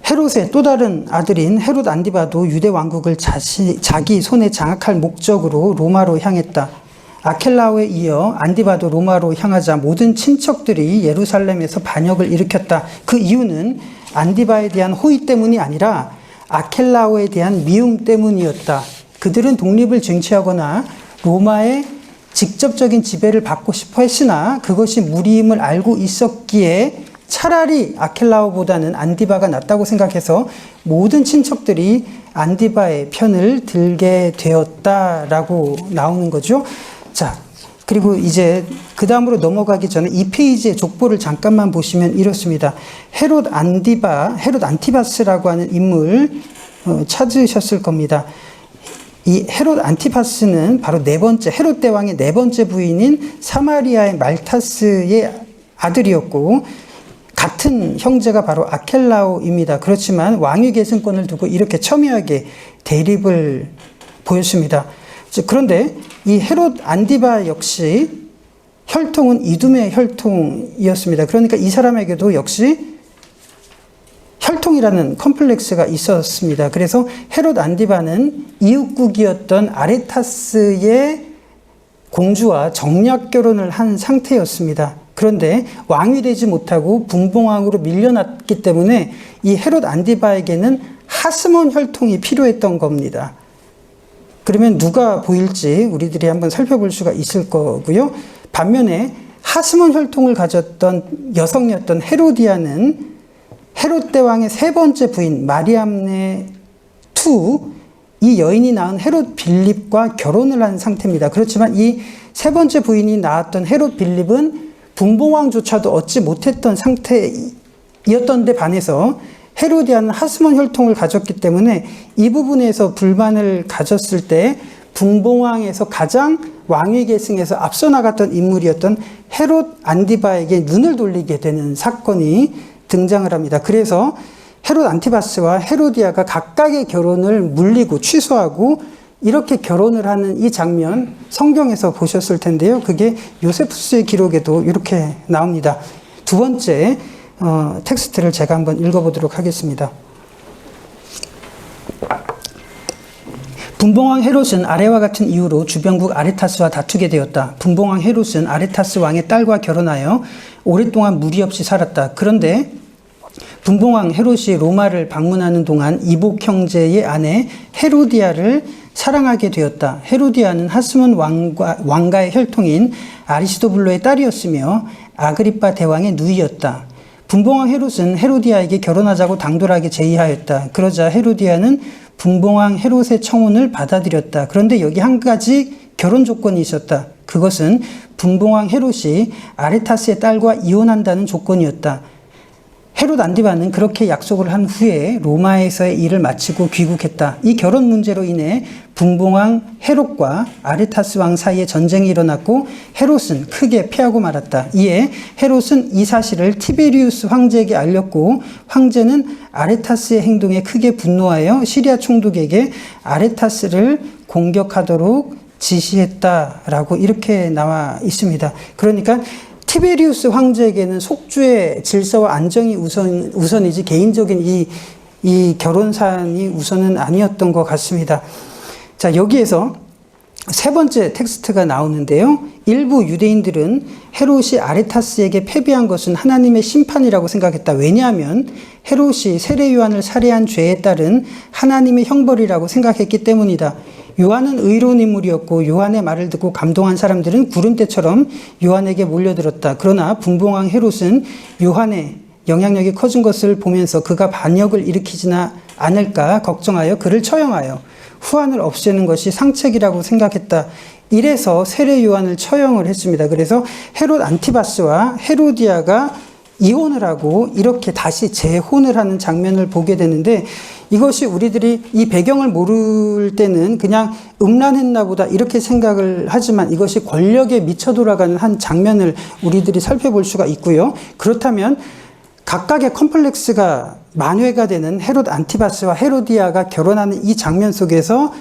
헤롯의 또 다른 아들인 헤롯 안디바도 유대 왕국을 자기 손에 장악할 목적으로 로마로 향했다. 아켈라오에 이어 안디바도 로마로 향하자 모든 친척들이 예루살렘에서 반역을 일으켰다. 그 이유는 안디바에 대한 호의 때문이 아니라 아켈라오에 대한 미움 때문이었다. 그들은 독립을 쟁취하거나 로마의 직접적인 지배를 받고 싶어 했으나 그것이 무리임을 알고 있었기에 차라리 아켈라오보다는 안디바가 낫다고 생각해서 모든 친척들이 안디바의 편을 들게 되었다라고 나오는 거죠. 자, 그리고 이제 그 다음으로 넘어가기 전에 이 페이지의 족보를 잠깐만 보시면 이렇습니다. 헤롯 안티바스라고 하는 인물 찾으셨을 겁니다. 이 헤롯 안티바스는 바로 헤롯 대왕의 네 번째 부인인 사마리아의 말타스의 아들이었고, 같은 형제가 바로 아켈라오입니다. 그렇지만 왕위 계승권을 두고 이렇게 첨예하게 대립을 보였습니다. 그런데 이 헤롯 안디바 역시 혈통은 이두메 혈통이었습니다. 그러니까 이 사람에게도 역시 혈통이라는 컴플렉스가 있었습니다. 그래서 헤롯 안디바는 이웃국이었던 아레타스의 공주와 정략 결혼을 한 상태였습니다. 그런데 왕이 되지 못하고 분봉왕으로 밀려났기 때문에 이 헤롯 안디바에게는 하스몬 혈통이 필요했던 겁니다. 그러면 누가 보일지 우리들이 한번 살펴볼 수가 있을 거고요. 반면에 하스몬 혈통을 가졌던 여성이었던 헤로디아는 헤롯 대왕의 세 번째 부인 마리암네 이 여인이 낳은 헤롯 빌립과 결혼을 한 상태입니다. 그렇지만 이 세 번째 부인이 낳았던 헤롯 빌립은 분봉왕조차도 얻지 못했던 상태였던 데 반해서 헤로디아는 하스몬 혈통을 가졌기 때문에 이 부분에서 불만을 가졌을 때 분봉왕에서 가장 왕위 계승에서 앞서 나갔던 인물이었던 헤롯 안디바에게 눈을 돌리게 되는 사건이 등장을 합니다. 그래서 헤롯 안티바스와 헤로디아가 각각의 결혼을 물리고 취소하고 이렇게 결혼을 하는 이 장면 성경에서 보셨을 텐데요. 그게 요세푸스의 기록에도 이렇게 나옵니다. 두 번째 텍스트를 제가 한번 읽어보도록 하겠습니다. 분봉왕 헤롯은 아래와 같은 이유로 주변국 아레타스와 다투게 되었다. 분봉왕 헤롯은 아레타스 왕의 딸과 결혼하여 오랫동안 무리 없이 살았다. 그런데 분봉왕 헤롯이 로마를 방문하는 동안 이복 형제의 아내 헤로디아를 사랑하게 되었다. 헤로디아는 하스몬 왕가의 혈통인 아리스도블로의 딸이었으며 아그리빠 대왕의 누이였다. 분봉왕 헤롯은 헤로디아에게 결혼하자고 당돌하게 제의하였다. 그러자 헤로디아는 분봉왕 헤롯의 청혼을 받아들였다. 그런데 여기 한 가지 결혼 조건이 있었다. 그것은 분봉왕 헤롯이 아레타스의 딸과 이혼한다는 조건이었다. 헤롯 안티바는 그렇게 약속을 한 후에 로마에서의 일을 마치고 귀국했다. 이 결혼 문제로 인해 분봉왕 헤롯과 아레타스 왕 사이에 전쟁이 일어났고 헤롯은 크게 패하고 말았다. 이에 헤롯은 이 사실을 티베리우스 황제에게 알렸고 황제는 아레타스의 행동에 크게 분노하여 시리아 총독에게 아레타스를 공격하도록 지시했다라고 이렇게 나와 있습니다. 그러니까 티베리우스 황제에게는 속주의 질서와 안정이 우선이지 개인적인 이 결혼 사안이 우선은 아니었던 것 같습니다. 자, 여기에서 세 번째 텍스트가 나오는데요. 일부 유대인들은 헤롯이 아레타스에게 패배한 것은 하나님의 심판이라고 생각했다. 왜냐하면 헤롯이 세례 요한을 살해한 죄에 따른 하나님의 형벌이라고 생각했기 때문이다. 요한은 의로운 인물이었고 요한의 말을 듣고 감동한 사람들은 구름대처럼 요한에게 몰려들었다. 그러나 분봉왕 헤롯은 요한의 영향력이 커진 것을 보면서 그가 반역을 일으키지나 않을까 걱정하여 그를 처형하여 후환을 없애는 것이 상책이라고 생각했다. 이래서 세례 요한을 처형을 했습니다. 그래서 헤롯 안티바스와 헤로디아가 이혼을 하고 이렇게 다시 재혼을 하는 장면을 보게 되는데, 이것이 우리들이 이 배경을 모를 때는 그냥 음란했나 보다 이렇게 생각을 하지만 이것이 권력에 미쳐 돌아가는 한 장면을 우리들이 살펴볼 수가 있고요. 그렇다면 각각의 컴플렉스가 만회가 되는 헤롯 안티바스와 헤로디아가 결혼하는 이 장면 속에서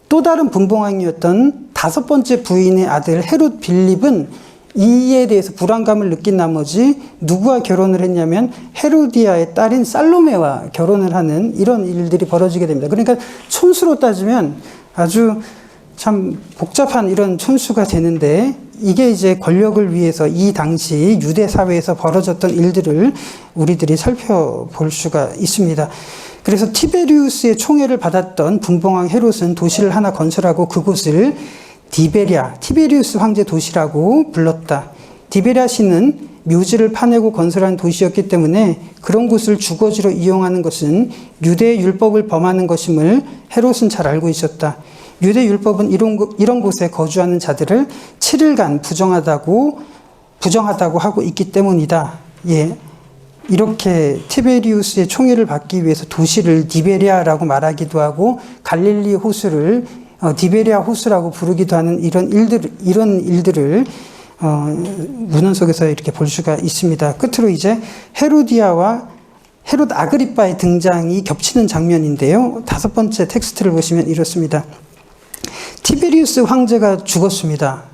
또 다른 분봉왕이었던 다섯 번째 부인의 아들 헤롯 빌립은 이에 대해서 불안감을 느낀 나머지 누구와 결혼을 했냐면 헤로디아의 딸인 살로메와 결혼을 하는 이런 일들이 벌어지게 됩니다. 그러니까 촌수로 따지면 아주 참 복잡한 이런 촌수가 되는데, 이게 이제 권력을 위해서 이 당시 유대 사회에서 벌어졌던 일들을 우리들이 살펴볼 수가 있습니다. 그래서 티베리우스의 총애를 받았던 분봉왕 헤롯은 도시를 하나 건설하고 그곳을 디베리아, 티베리우스 황제 도시라고 불렀다. 디베리아 시는 묘지를 파내고 건설한 도시였기 때문에 그런 곳을 주거지로 이용하는 것은 유대의 율법을 범하는 것임을 헤롯은 잘 알고 있었다. 유대 율법은 이런 곳에 거주하는 자들을 7일간 부정하다고 하고 있기 때문이다. 예. 이렇게 티베리우스의 총애를 받기 위해서 도시를 디베리아라고 말하기도 하고 갈릴리 호수를 디베리아 호수라고 부르기도 하는 이런 일들을 문헌 속에서 이렇게 볼 수가 있습니다. 끝으로 이제 헤로디아와 헤롯 아그리빠의 등장이 겹치는 장면인데요. 다섯 번째 텍스트를 보시면 이렇습니다. 티베리우스 황제가 죽었습니다.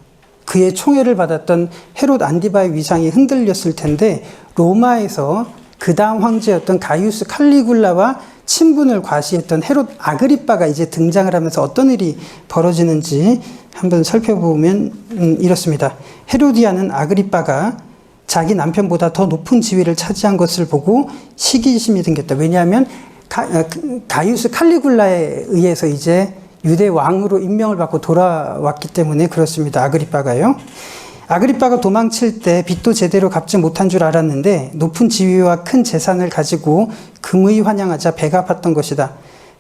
그의 총애를 받았던 헤롯 안티바의 위상이 흔들렸을 텐데 로마에서 그 다음 황제였던 가이우스 칼리굴라와 친분을 과시했던 헤롯 아그리빠가 이제 등장을 하면서 어떤 일이 벌어지는지 한번 살펴보면 이렇습니다. 헤로디아는 아그리빠가 자기 남편보다 더 높은 지위를 차지한 것을 보고 시기심이 생겼다. 왜냐하면 가이우스 칼리굴라에 의해서 이제 유대 왕으로 임명을 받고 돌아왔기 때문에 그렇습니다. 아그리빠가요. 아그리빠가 도망칠 때 빚도 제대로 갚지 못한 줄 알았는데 높은 지위와 큰 재산을 가지고 금의 환영하자 배가 아팠던 것이다.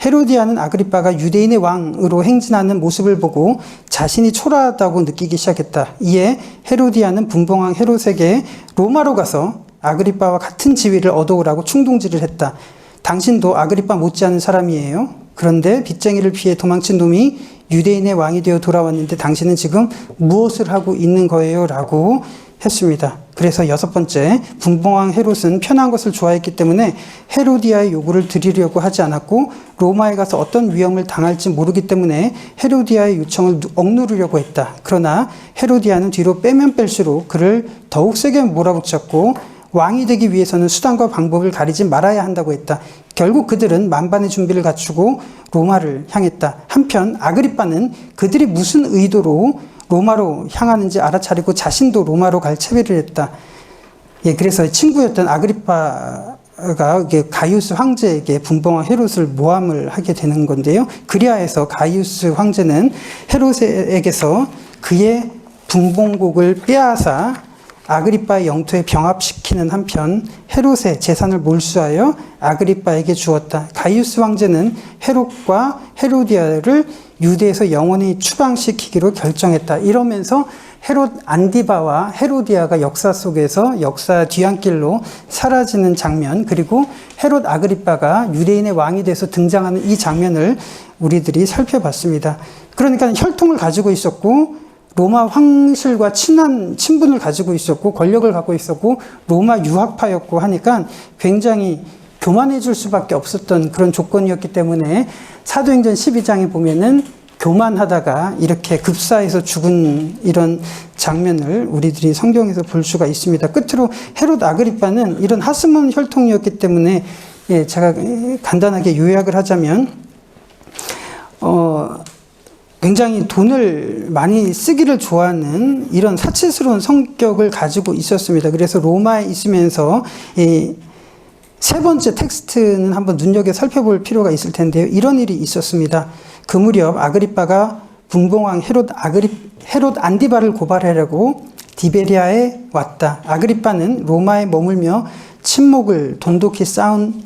헤로디아는 아그리빠가 유대인의 왕으로 행진하는 모습을 보고 자신이 초라하다고 느끼기 시작했다. 이에 헤로디아는 분봉왕 헤롯에게 로마로 가서 아그리빠와 같은 지위를 얻어오라고 충동질을 했다. 당신도 아그리빠 못지않은 사람이에요. 그런데 빚쟁이를 피해 도망친 놈이 유대인의 왕이 되어 돌아왔는데 당신은 지금 무엇을 하고 있는 거예요? 라고 했습니다. 그래서 여섯 번째, 분봉왕 헤롯은 편한 것을 좋아했기 때문에 헤로디아의 요구를 드리려고 하지 않았고 로마에 가서 어떤 위험을 당할지 모르기 때문에 헤로디아의 요청을 억누르려고 했다. 그러나 헤로디아는 뒤로 빼면 뺄수록 그를 더욱 세게 몰아붙였고 왕이 되기 위해서는 수단과 방법을 가리지 말아야 한다고 했다. 결국 그들은 만반의 준비를 갖추고 로마를 향했다. 한편 아그리빠는 그들이 무슨 의도로 로마로 향하는지 알아차리고 자신도 로마로 갈 채비를 했다. 예, 그래서 친구였던 아그리빠가 가이우스 황제에게 분봉왕 헤롯을 모함을 하게 되는 건데요. 그리하여서 가이우스 황제는 헤롯에게서 그의 분봉국을 빼앗아 아그리빠의 영토에 병합시키는 한편 헤롯의 재산을 몰수하여 아그리빠에게 주었다. 가이우스 황제는 헤롯과 헤로디아를 유대에서 영원히 추방시키기로 결정했다. 이러면서 헤롯 안디바와 헤로디아가 역사 속에서 역사 뒤안길로 사라지는 장면, 그리고 헤롯 아그리빠가 유대인의 왕이 돼서 등장하는 이 장면을 우리들이 살펴봤습니다. 그러니까 혈통을 가지고 있었고 로마 황실과 친한 친분을 가지고 있었고 권력을 갖고 있었고 로마 유학파였고 하니까 굉장히 교만해질 수밖에 없었던 그런 조건이었기 때문에 사도행전 12장에 보면은 교만하다가 이렇게 급사해서 죽은 이런 장면을 우리들이 성경에서 볼 수가 있습니다. 끝으로 헤롯 아그리빠는 이런 하스몬 혈통이었기 때문에 제가 간단하게 요약을 하자면 굉장히 돈을 많이 쓰기를 좋아하는 이런 사치스러운 성격을 가지고 있었습니다. 그래서 로마에 있으면서 세 번째 텍스트는 한번 눈여겨 살펴볼 필요가 있을 텐데요. 이런 일이 있었습니다. 그 무렵 아그리빠가 분봉왕 헤롯 안디바를 고발하려고 디베리아에 왔다. 아그리빠는 로마에 머물며 친목을 돈독히 쌓은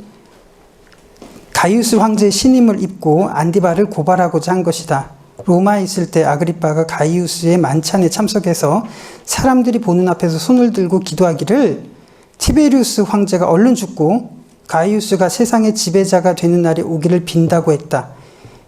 가이우스 황제의 신임을 입고 안디바를 고발하고자 한 것이다. 로마에 있을 때 아그리빠가 가이우스의 만찬에 참석해서 사람들이 보는 앞에서 손을 들고 기도하기를 티베리우스 황제가 얼른 죽고 가이우스가 세상의 지배자가 되는 날이 오기를 빈다고 했다.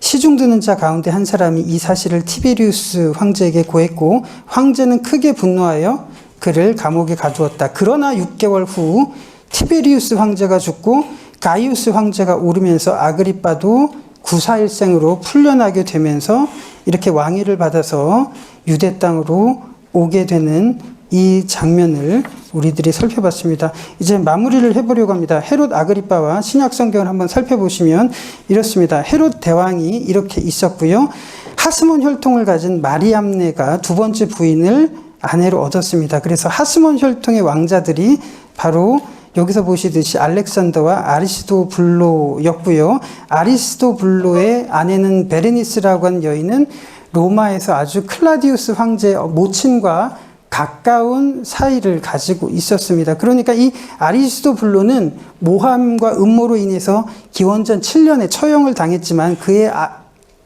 시중 드는 자 가운데 한 사람이 이 사실을 티베리우스 황제에게 고했고 황제는 크게 분노하여 그를 감옥에 가두었다. 그러나 6개월 후 티베리우스 황제가 죽고 가이우스 황제가 오르면서 아그리빠도 구사일생으로 풀려나게 되면서 이렇게 왕위를 받아서 유대 땅으로 오게 되는 이 장면을 우리들이 살펴봤습니다. 이제 마무리를 해보려고 합니다. 헤롯 아그리빠와 신약 성경을 한번 살펴보시면 이렇습니다. 헤롯 대왕이 이렇게 있었고요. 하스몬 혈통을 가진 마리암네가 두 번째 부인을 아내로 얻었습니다. 그래서 하스몬 혈통의 왕자들이 바로 여기서 보시듯이 알렉산더와 아리스도블로였고요. 아리스도블로의 아내는 베레니스라고 하는 여인은 로마에서 아주 클라디우스 황제의 모친과 가까운 사이를 가지고 있었습니다. 그러니까 이 아리스도블로는 모함과 음모로 인해서 기원전 7년에 처형을 당했지만 그의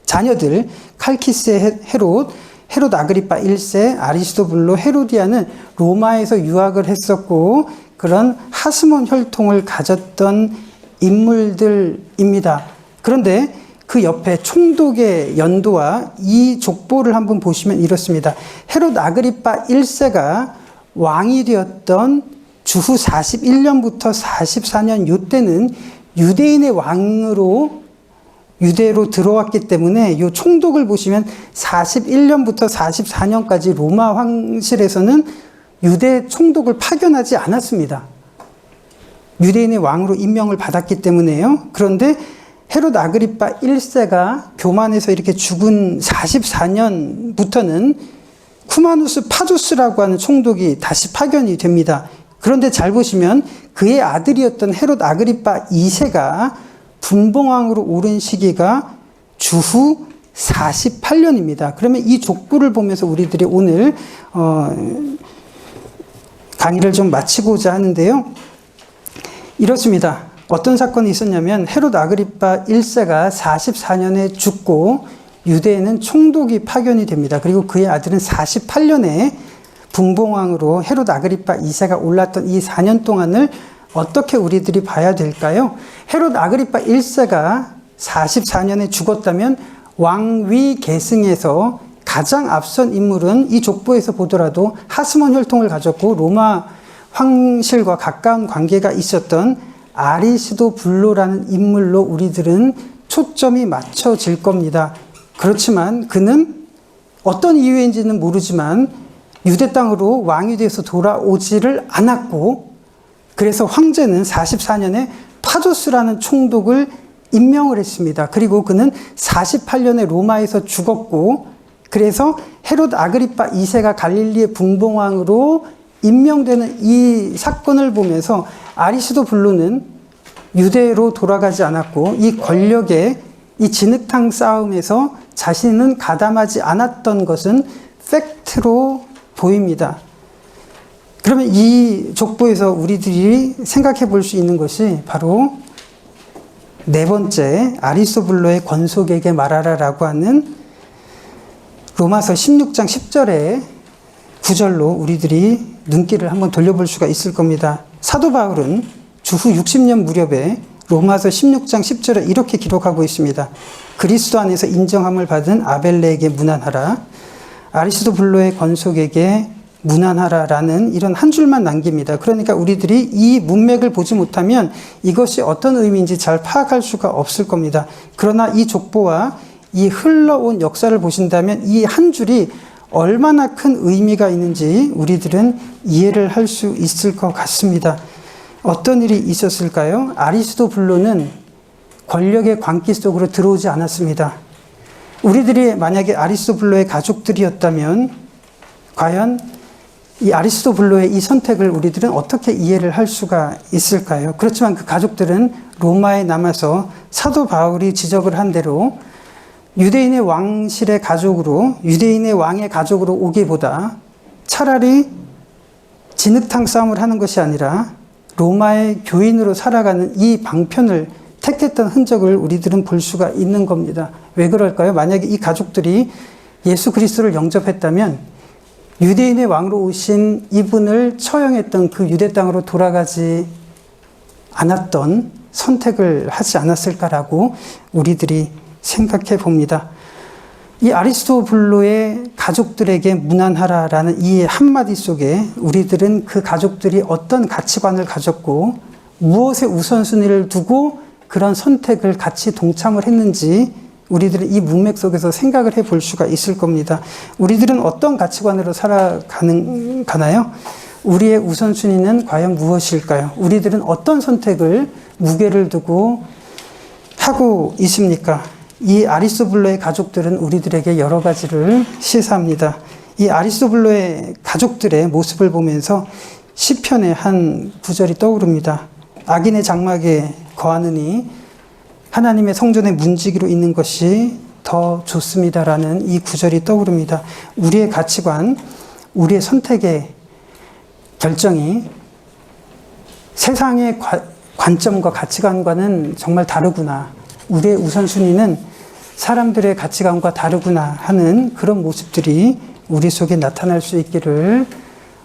자녀들 칼키스의 헤롯 아그리빠 1세, 아리스도블로, 헤로디아는 로마에서 유학을 했었고 그런 하스몬 혈통을 가졌던 인물들입니다. 그런데 그 옆에 총독의 연도와 이 족보를 한번 보시면 이렇습니다. 헤롯 아그리빠 1세가 왕이 되었던 주후 41년부터 44년 이때는 유대인의 왕으로 유대로 들어왔기 때문에 이 총독을 보시면 41년부터 44년까지 로마 황실에서는 유대 총독을 파견하지 않았습니다. 유대인의 왕으로 임명을 받았기 때문에요. 그런데 헤롯 아그리빠 1세가 교만해서 이렇게 죽은 44년부터는 쿠마누스 파두스라고 하는 총독이 다시 파견이 됩니다. 그런데 잘 보시면 그의 아들이었던 헤롯 아그리빠 2세가 분봉왕으로 오른 시기가 주후 48년입니다. 그러면 이 족보를 보면서 우리들이 오늘 강의를 좀 마치고자 하는데요. 이렇습니다. 어떤 사건이 있었냐면 헤롯 아그리빠 1세가 44년에 죽고 유대에는 총독이 파견이 됩니다. 그리고 그의 아들은 48년에 분봉왕으로 헤롯 아그리빠 2세가 올랐던 이 4년 동안을 어떻게 우리들이 봐야 될까요? 헤롯 아그리빠 1세가 44년에 죽었다면 왕위 계승에서 가장 앞선 인물은 이 족보에서 보더라도 하스몬 혈통을 가졌고 로마 황실과 가까운 관계가 있었던 아리스도블로라는 인물로 우리들은 초점이 맞춰질 겁니다. 그렇지만 그는 어떤 이유인지는 모르지만 유대 땅으로 왕이 돼서 돌아오지를 않았고 그래서 황제는 44년에 파두스라는 총독을 임명을 했습니다. 그리고 그는 48년에 로마에서 죽었고 그래서 헤롯 아그리빠 2세가 갈릴리의 분봉왕으로 임명되는 이 사건을 보면서 아리스도블로는 유대로 돌아가지 않았고 이 권력의 이 진흙탕 싸움에서 자신은 가담하지 않았던 것은 팩트로 보입니다. 그러면 이 족보에서 우리들이 생각해 볼 수 있는 것이 바로 네 번째 아리스도블로의 권속에게 말하라라고 하는 로마서 16장 10절의 구절로 우리들이 눈길을 한번 돌려볼 수가 있을 겁니다. 사도 바울은 주후 60년 무렵에 로마서 16장 10절에 이렇게 기록하고 있습니다. 그리스도 안에서 인정함을 받은 아벨레에게 문안하라. 아리스도블로의 건속에게 문안하라라는 이런 한 줄만 남깁니다. 그러니까 우리들이 이 문맥을 보지 못하면 이것이 어떤 의미인지 잘 파악할 수가 없을 겁니다. 그러나 이 족보와 이 흘러온 역사를 보신다면 이 한 줄이 얼마나 큰 의미가 있는지 우리들은 이해를 할 수 있을 것 같습니다. 어떤 일이 있었을까요? 아리스도블로는 권력의 광기 속으로 들어오지 않았습니다. 우리들이 만약에 아리스도블로의 가족들이었다면 과연 이 아리스도블로의 이 선택을 우리들은 어떻게 이해를 할 수가 있을까요? 그렇지만 그 가족들은 로마에 남아서 사도 바울이 지적을 한 대로 유대인의 왕실의 가족으로, 유대인의 왕의 가족으로 오기보다 차라리 진흙탕 싸움을 하는 것이 아니라 로마의 교인으로 살아가는 이 방편을 택했던 흔적을 우리들은 볼 수가 있는 겁니다. 왜 그럴까요? 만약에 이 가족들이 예수 그리스도를 영접했다면 유대인의 왕으로 오신 이분을 처형했던 그 유대 땅으로 돌아가지 않았던 선택을 하지 않았을까라고 우리들이 생각해 봅니다. 이 아리스토블로의 가족들에게 문안하라라는 이 한마디 속에 우리들은 그 가족들이 어떤 가치관을 가졌고 무엇에 우선순위를 두고 그런 선택을 같이 동참을 했는지 우리들은 이 문맥 속에서 생각을 해볼 수가 있을 겁니다. 우리들은 어떤 가치관으로 살아가나요? 우리의 우선순위는 과연 무엇일까요? 우리들은 어떤 선택을 무게를 두고 하고 있습니까? 이 아리스토블로의 가족들은 우리들에게 여러 가지를 시사합니다. 이 아리스토블로의 가족들의 모습을 보면서 시편의 한 구절이 떠오릅니다. 악인의 장막에 거하느니 하나님의 성전의 문지기로 있는 것이 더 좋습니다라는 이 구절이 떠오릅니다. 우리의 가치관, 우리의 선택의 결정이 세상의 관점과 가치관과는 정말 다르구나. 우리의 우선순위는 사람들의 가치관과 다르구나 하는 그런 모습들이 우리 속에 나타날 수 있기를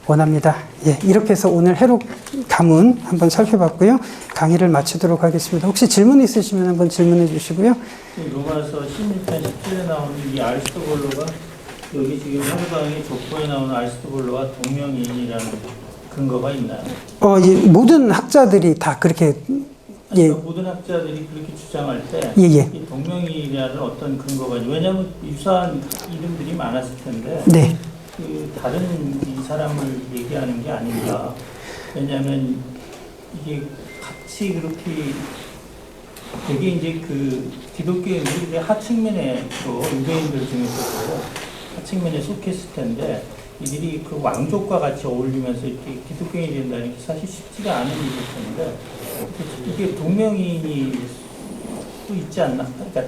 원합니다. 예, 이렇게 해서 오늘 해록 가문 한번 살펴봤고요. 강의를 마치도록 하겠습니다. 혹시 질문 있으시면 한번 질문해 주시고요. 로마서 16편 10절에 나오는 이 아리스토블로가 여기 지금 한강의 족보에 나오는 아리스토블로가 동명이인이라는 근거가 있나요? 예, 모든 학자들이 다 그렇게 예. 모든 학자들이 그렇게 주장할 때 이 동명이인이라는 어떤 근거가 있나요? 왜냐하면 유사한 이름들이 많았을 텐데 네. 그 다른 이 사람을 얘기하는 게 아닌가. 왜냐하면 이게 같이 그렇게 되게 이제 그 기독교인들이 하층면에 유대인들 중에서도 하층면에 속했을 텐데 이들이 그 왕족과 같이 어울리면서 이렇게 기독교인이 된다는 게 사실 쉽지가 않은 일일 텐데 이게 동명이인이 또 있지 않나? 그러니까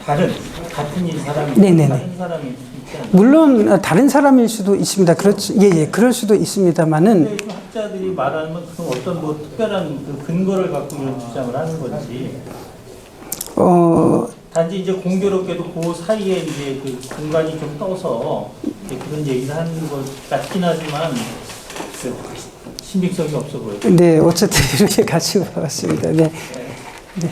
같은 사람이 다른 사람이 있지 않나? 물론 다른 사람일 수도 있습니다. 그렇죠. 예, 그럴 수도 있습니다만은 학자들이 말하는 그 어떤 뭐 특별한 그 근거를 갖고 이런 주장을 하는 건지. 단지 이제 공교롭게도 그 사이에 이제 그 공간이 좀 떠서 이제 그런 얘기를 하는 것 같긴 하지만 신빙성이 없어 보여요. 네, 어쨌든 이렇게 가지고 왔습니다. 네. 네.